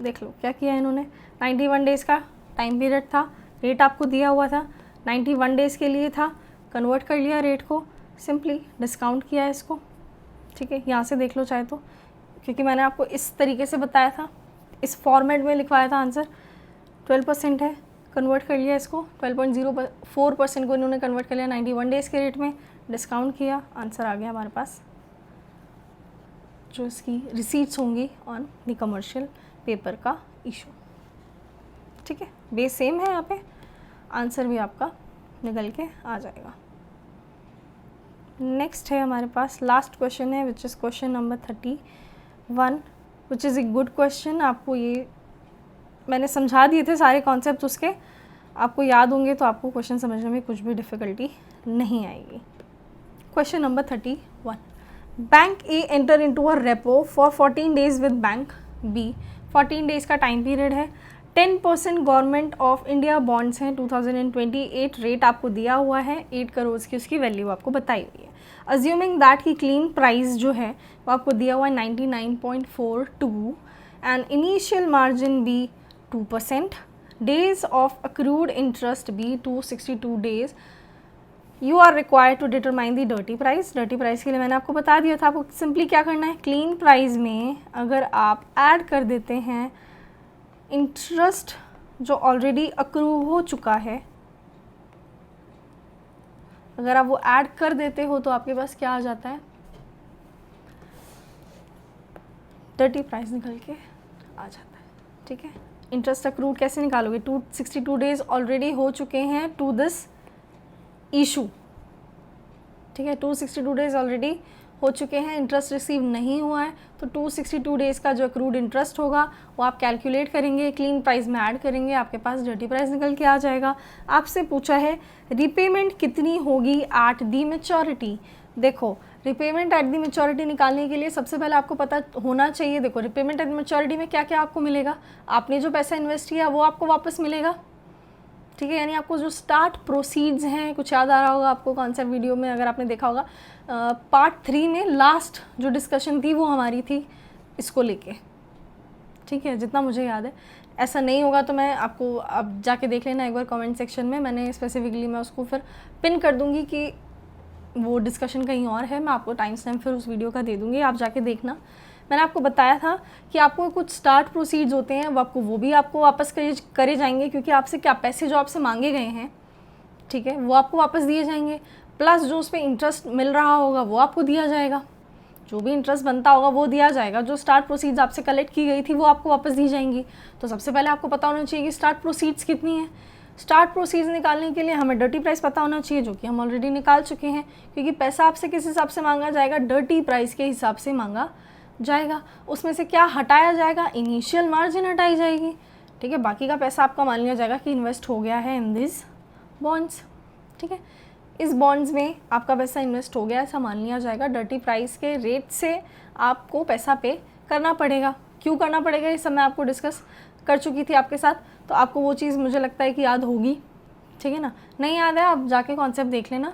देख लो क्या किया है इन्होंने, 91 डेज़ का टाइम पीरियड था, रेट आपको दिया हुआ था 91 डेज़ के लिए था, कन्वर्ट कर लिया रेट को, सिंपली डिस्काउंट किया है इसको, ठीक है। यहाँ से देख लो चाहे तो, क्योंकि मैंने आपको इस तरीके से बताया था, इस फॉर्मेट में लिखवाया था आंसर। 12% है, कन्वर्ट कर लिया इसको, 12.04% को इन्होंने कन्वर्ट कर लिया 91 डेज़ के रेट में, डिस्काउंट किया, आंसर आ गया हमारे पास, जो इसकी रिसीट्स होंगी ऑन द कमर्शियल पेपर का इशू, ठीक है। बेस सेम है, यहाँ पे आंसर भी आपका निकल के आ जाएगा। नेक्स्ट है हमारे पास लास्ट क्वेश्चन है, which is question number 31, which is a good question. आपको ये मैंने समझा दिए थे सारे कॉन्सेप्ट उसके, आपको याद होंगे तो आपको क्वेश्चन समझने में कुछ भी डिफ़िकल्टी नहीं आएगी। Question number 31, bank A enter into a repo for 14 days with bank B. 14 days का टाइम पीरियड है, 10% गवर्नमेंट ऑफ इंडिया बॉन्ड्स हैं, 2028 रेट आपको दिया हुआ है, 8 करोड़ की उसकी वैल्यू आपको बताई हुई है। अज्यूमिंग दैट की क्लीन प्राइस जो है वो आपको दिया हुआ है 99.42 and initial margin be 2%, days of accrued interest be 262 days. You are required to determine the dirty price. Dirty price के लिए मैंने आपको बता दिया था, आपको सिंपली क्या करना है, क्लीन प्राइस में अगर आप ऐड कर देते हैं इंटरेस्ट जो ऑलरेडी अक्रू हो चुका है, अगर आप वो ऐड कर देते हो तो आपके पास क्या आ जाता है, डर्टी प्राइस निकल के आ जाता है। ठीक है, इंटरेस्ट अक्रूड कैसे निकालोगे, 262 डेज ऑलरेडी हो चुके हैं टू दिस इशू। ठीक है, 262 डेज ऑलरेडी हो चुके हैं, इंटरेस्ट रिसीव नहीं हुआ है, तो 262 डेज़ का जो अक्रूड इंटरेस्ट होगा वो आप कैलकुलेट करेंगे, क्लीन प्राइस में ऐड करेंगे, आपके पास डर्टी प्राइस निकल के आ जाएगा। आपसे पूछा है रिपेमेंट कितनी होगी एट दी मैच्योरिटी। देखो, रिपेमेंट एट दी मैच्योरिटी निकालने के लिए सबसे पहले आपको पता होना चाहिए, देखो रिपेमेंट एट मैच्योरिटी में क्या क्या आपको मिलेगा, आपने जो पैसा इन्वेस्ट किया वो आपको वापस मिलेगा। ठीक है, यानी आपको जो स्टार्ट प्रोसीड्स हैं, कुछ याद आ रहा होगा आपको कॉन्सेप्ट वीडियो में, अगर आपने देखा होगा पार्ट 3 में लास्ट जो डिस्कशन थी वो हमारी थी इसको लेके। ठीक है, जितना मुझे याद है, ऐसा नहीं होगा तो मैं आपको अब जाके देख लेना एक बार कमेंट सेक्शन में, मैंने स्पेसिफिकली मैं उसको फिर पिन कर दूंगी कि वो डिस्कशन कहीं और है, मैं आपको टाइम स्टैम्प फिर उस वीडियो का दे दूंगी, आप जाके देखना। मैंने आपको बताया था कि आपको कुछ स्टार्ट प्रोसीड्स होते हैं वो भी आपको वापस करे जाएंगे, क्योंकि आपसे क्या पैसे जो आपसे मांगे गए हैं, ठीक है, वो आपको वापस दिए जाएंगे, प्लस जो उस पर इंटरेस्ट मिल रहा होगा वो आपको दिया जाएगा, जो भी इंटरेस्ट बनता होगा वो दिया जाएगा, जो स्टार्ट प्रोसीड्स आपसे कलेक्ट की गई थी वो आपको वापस दी जाएंगी। तो सबसे पहले आपको पता होना चाहिए कि स्टार्ट प्रोसीड्स कितनी है। स्टार्ट प्रोसीड्स निकालने के लिए हमें डर्टी प्राइस पता होना चाहिए, जो कि हम ऑलरेडी निकाल चुके हैं, क्योंकि पैसा आपसे किस हिसाब से मांगा जाएगा, डर्टी प्राइस के हिसाब से मांगा जाएगा। उसमें से क्या हटाया जाएगा, इनिशियल मार्जिन हटाई जाएगी। ठीक है, बाकी का पैसा आपका मान लिया जाएगा कि इन्वेस्ट हो गया है इन दिस बॉन्ड्स। ठीक है, इस बॉन्ड्स में आपका पैसा इन्वेस्ट हो गया ऐसा मान लिया जाएगा, डर्टी प्राइस के रेट से आपको पैसा पे करना पड़ेगा। क्यों करना पड़ेगा ये सब मैं आपको डिस्कस कर चुकी थी आपके साथ, तो आपको वो चीज़ मुझे लगता है कि याद होगी। ठीक है ना, नहीं याद है आप जाके कॉन्सेप्ट देख लेना,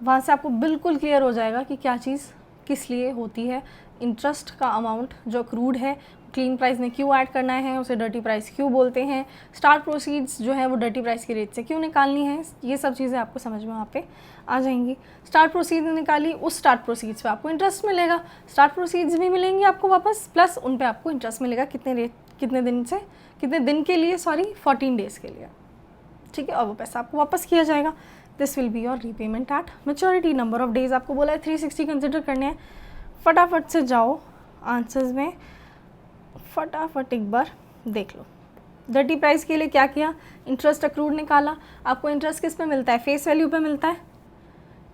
वहाँ से आपको बिल्कुल क्लियर हो जाएगा कि क्या चीज़ किस लिए होती है। इंटरेस्ट का अमाउंट जो अक्रूड है क्लीन प्राइस में क्यों ऐड करना है, उसे डर्टी प्राइस क्यों बोलते हैं, स्टार्ट प्रोसीड्स जो है वो डर्टी प्राइस के रेट से क्यों निकालनी है, ये सब चीज़ें आपको समझ में वहाँ पे आ जाएंगी। स्टार्ट प्रोसीड्स निकाली, उस स्टार्ट प्रोसीड्स पे आपको इंटरेस्ट मिलेगा, स्टार्ट प्रोसीड्स भी मिलेंगे आपको वापस, प्लस उन पे आपको इंटरेस्ट मिलेगा कितने दिन के लिए, 14 डेज़ के लिए। ठीक है, और वो पैसा आपको वापस किया जाएगा। This will be your repayment at maturity. Number of days आपको बोला है 360 कंसिडर करने हैं। फटाफट से जाओ आंसर्स में, फटाफट एक बार देख लो। डर्टी प्राइस के लिए क्या किया, इंटरेस्ट अक्रूड निकाला। आपको इंटरेस्ट किस पे मिलता है, फेस वैल्यू पे मिलता है।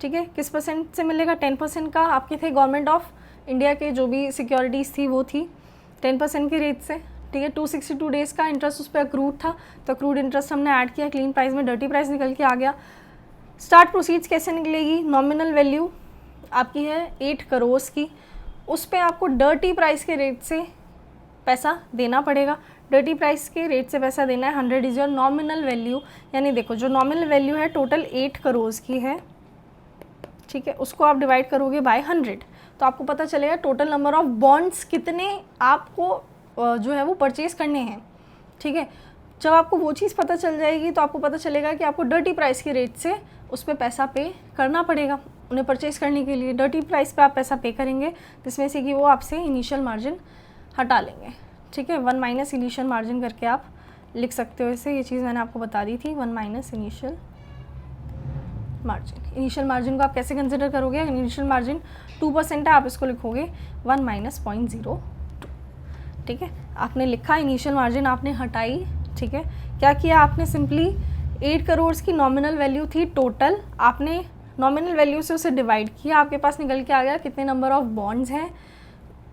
ठीक है, किस परसेंट से मिलेगा, 10% का आपके थे गवर्नमेंट ऑफ इंडिया के जो भी सिक्योरिटीज़ थी वो थी 10% के रेट से। ठीक है, 262 डेज़ का इंटरेस्ट उस पर अक्रूड था, तो अक्रूड इंटरेस्ट हमने ऐड किया क्लीन प्राइस में, डर्टी प्राइस निकल के आ गया। स्टार्ट प्रोसीड्स कैसे निकलेगी, नॉमिनल वैल्यू आपकी है 8 करोड़ की, उस पर आपको डर्टी प्राइस के रेट से पैसा देना पड़ेगा। डर्टी प्राइस के रेट से पैसा देना है, 100 इज़ योर नॉमिनल वैल्यू। यानी देखो जो नॉमिनल वैल्यू है टोटल 8 करोड़ की है, ठीक है, उसको आप डिवाइड करोगे बाय 100, तो आपको पता चलेगा टोटल नंबर ऑफ बॉन्ड्स कितने आपको जो है वो परचेज़ करने हैं। ठीक है, जब आपको वो चीज़ पता चल जाएगी तो आपको पता चलेगा कि आपको डर्टी प्राइस के रेट से उस पर पैसा पे करना पड़ेगा। उन्हें परचेज़ करने के लिए डर्टी प्राइस पे आप पैसा पे करेंगे, जिसमें से कि वो आपसे इनिशियल मार्जिन हटा लेंगे। ठीक है, 1 माइनस इनिशियल मार्जिन करके आप लिख सकते हो इसे, ये चीज़ मैंने आपको बता दी थी, 1 minus initial margin. Initial margin को आप कैसे कंसिडर करोगे, इनिशियल मार्जिन 2% है, आप इसको लिखोगे 1 माइनस 0.02। ठीक है, आपने लिखा इनिशियल मार्जिन आपने हटाई। ठीक है, क्या किया आपने, सिंपली 8 करोड़ की नॉमिनल वैल्यू थी टोटल, आपने नॉमिनल वैल्यू से उसे डिवाइड किया, आपके पास निकल के आ गया कितने नंबर ऑफ बॉन्ड्स हैं,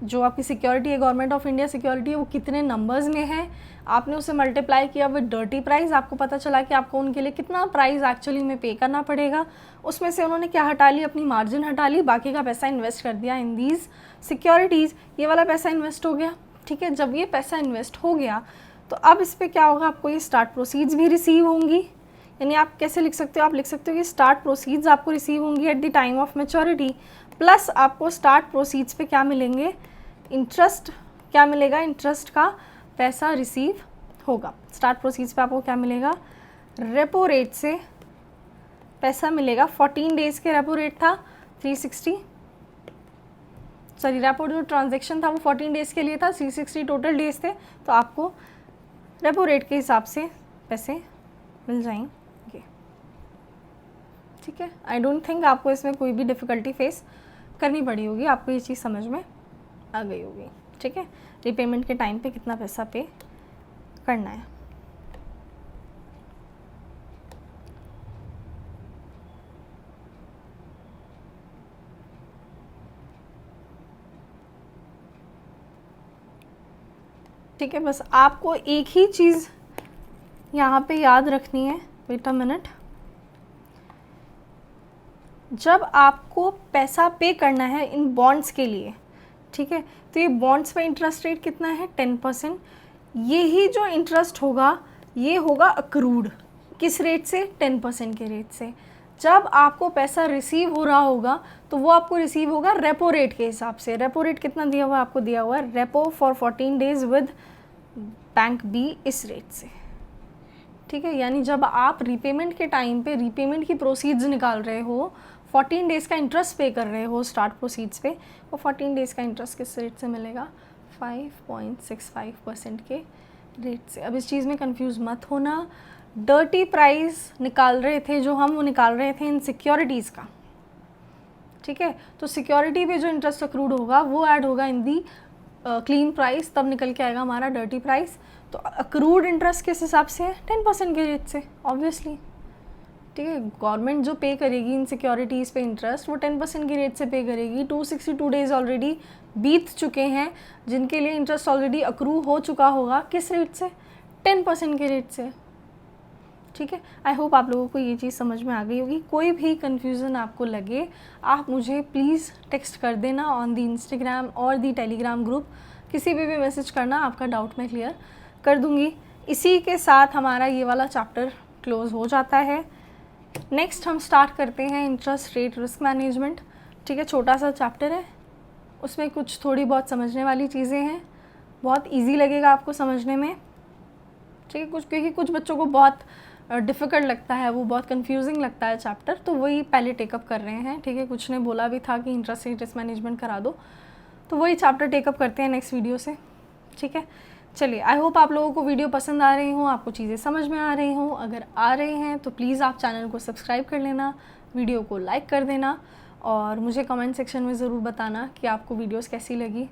जो आपकी सिक्योरिटी है गवर्नमेंट ऑफ इंडिया सिक्योरिटी है वो कितने नंबर्स में है, आपने उसे मल्टीप्लाई किया विद डर्टी प्राइस, आपको पता चला कि आपको उनके लिए कितना प्राइस एक्चुअली में पे करना पड़ेगा। उसमें से उन्होंने क्या हटा ली, अपनी मार्जिन हटा ली, बाकी का पैसा इन्वेस्ट कर दिया इन दीज सिक्योरिटीज़। ये वाला पैसा इन्वेस्ट हो गया। ठीक है, जब ये पैसा इन्वेस्ट हो गया तो अब इस पर क्या होगा, आपको ये स्टार्ट प्रोसीड्स भी रिसीव होंगी। यानी आप कैसे लिख सकते हो, आप लिख सकते हो कि स्टार्ट प्रोसीड्स आपको रिसीव होंगी at the time of maturity, plus आपको स्टार्ट प्रोसीड्स पे क्या मिलेंगे, इंटरेस्ट क्या मिलेगा, इंटरेस्ट का पैसा रिसीव होगा। स्टार्ट प्रोसीड्स पे आपको क्या मिलेगा, रेपो रेट से पैसा मिलेगा। 14 डेज़ के रेपो रेट था 360, सॉरी रेपो जो ट्रांजेक्शन था वो 14 डेज़ के लिए था, 360 टोटल डेज़ थे, तो आपको रेपो रेट के हिसाब से पैसे मिल जाएंगे। ठीक है, आई डोंट थिंक आपको इसमें कोई भी डिफ़िकल्टी फेस करनी पड़ी होगी, आपको ये चीज़ समझ में आ गई होगी। ठीक है, रीपेमेंट के टाइम पे कितना पैसा पे करना है। ठीक है, बस आपको एक ही चीज़ यहाँ पे याद रखनी है, वेट अ मिनट, जब आपको पैसा पे करना है इन बॉन्ड्स के लिए, ठीक है, तो ये बॉन्ड्स पे इंटरेस्ट रेट कितना है 10%। ये ही जो इंटरेस्ट होगा ये होगा अक्रूड, किस रेट से, 10% के रेट से। जब आपको पैसा रिसीव हो रहा होगा तो वो आपको रिसीव होगा रेपो रेट के हिसाब से। रेपो रेट कितना दिया हुआ है, आपको दिया हुआ है repo for 14 days with bank B इस रेट से। ठीक है, यानी जब आप रीपेमेंट के टाइम पे रीपेमेंट की प्रोसीड्स निकाल रहे हो, 14 डेज़ का इंटरेस्ट पे कर रहे हो स्टार्ट प्रोसीड्स पे, वो 14 डेज़ का इंटरेस्ट किस रेट से मिलेगा, 5.65% के रेट से। अब इस चीज़ में कंफ्यूज मत होना, डर्टी प्राइस निकाल रहे थे जो हम, वो निकाल रहे थे इन सिक्योरिटीज़ का। ठीक है, तो सिक्योरिटी पे जो इंटरेस्ट अक्रूड होगा वो ऐड होगा इन दी क्लीन प्राइस, तब निकल के आएगा हमारा डर्टी प्राइस। तो अक्रूड इंटरेस्ट किस हिसाब से है, 10% के रेट से ऑब्वियसली। ठीक है, गवर्नमेंट जो पे करेगी इन सिक्योरिटीज़ पे इंटरेस्ट वो 10% के रेट से पे करेगी। 262 डेज़ ऑलरेडी बीत चुके हैं जिनके लिए इंटरेस्ट ऑलरेडी अक्रू हो चुका होगा, किस रेट से, 10% के रेट से। ठीक है, आई होप आप लोगों को ये चीज़ समझ में आ गई होगी। कोई भी कन्फ्यूज़न आपको लगे आप मुझे प्लीज़ टेक्स्ट कर देना ऑन दी इंस्टाग्राम और दी टेलीग्राम ग्रुप, किसी भी मैसेज करना, आपका डाउट मैं क्लियर कर दूँगी। इसी के साथ हमारा ये वाला चैप्टर क्लोज़ हो जाता है। नेक्स्ट हम स्टार्ट करते हैं इंटरेस्ट रेट रिस्क मैनेजमेंट। ठीक है, छोटा सा चैप्टर है, उसमें कुछ थोड़ी बहुत समझने वाली चीज़ें हैं, बहुत इजी लगेगा आपको समझने में। ठीक है, क्योंकि कुछ बच्चों को बहुत डिफ़िकल्ट लगता है, वो बहुत कंफ्यूजिंग लगता है चैप्टर, तो वही पहले टेकअप कर रहे हैं। ठीक है, कुछ ने बोला भी था कि इंटरेस्ट रेट रिस्क मैनेजमेंट करा दो, तो वही चैप्टर टेकअप करते हैं नेक्स्ट वीडियो से। ठीक है, चलिए, आई होप आप लोगों को वीडियो पसंद आ रही हों, आपको चीज़ें समझ में आ रही हों। अगर आ रहे हैं तो प्लीज़ आप चैनल को सब्सक्राइब कर लेना, वीडियो को लाइक कर देना और मुझे कमेंट सेक्शन में ज़रूर बताना कि आपको वीडियोस कैसी लगी।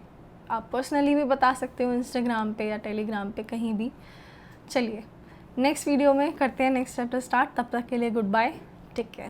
आप पर्सनली भी बता सकते हो इंस्टाग्राम पे या टेलीग्राम पे, कहीं भी। चलिए, नेक्स्ट वीडियो में करते हैं नेक्स्ट चैप्टर स्टार्ट। तब तक के लिए गुड बाय, टेक केयर।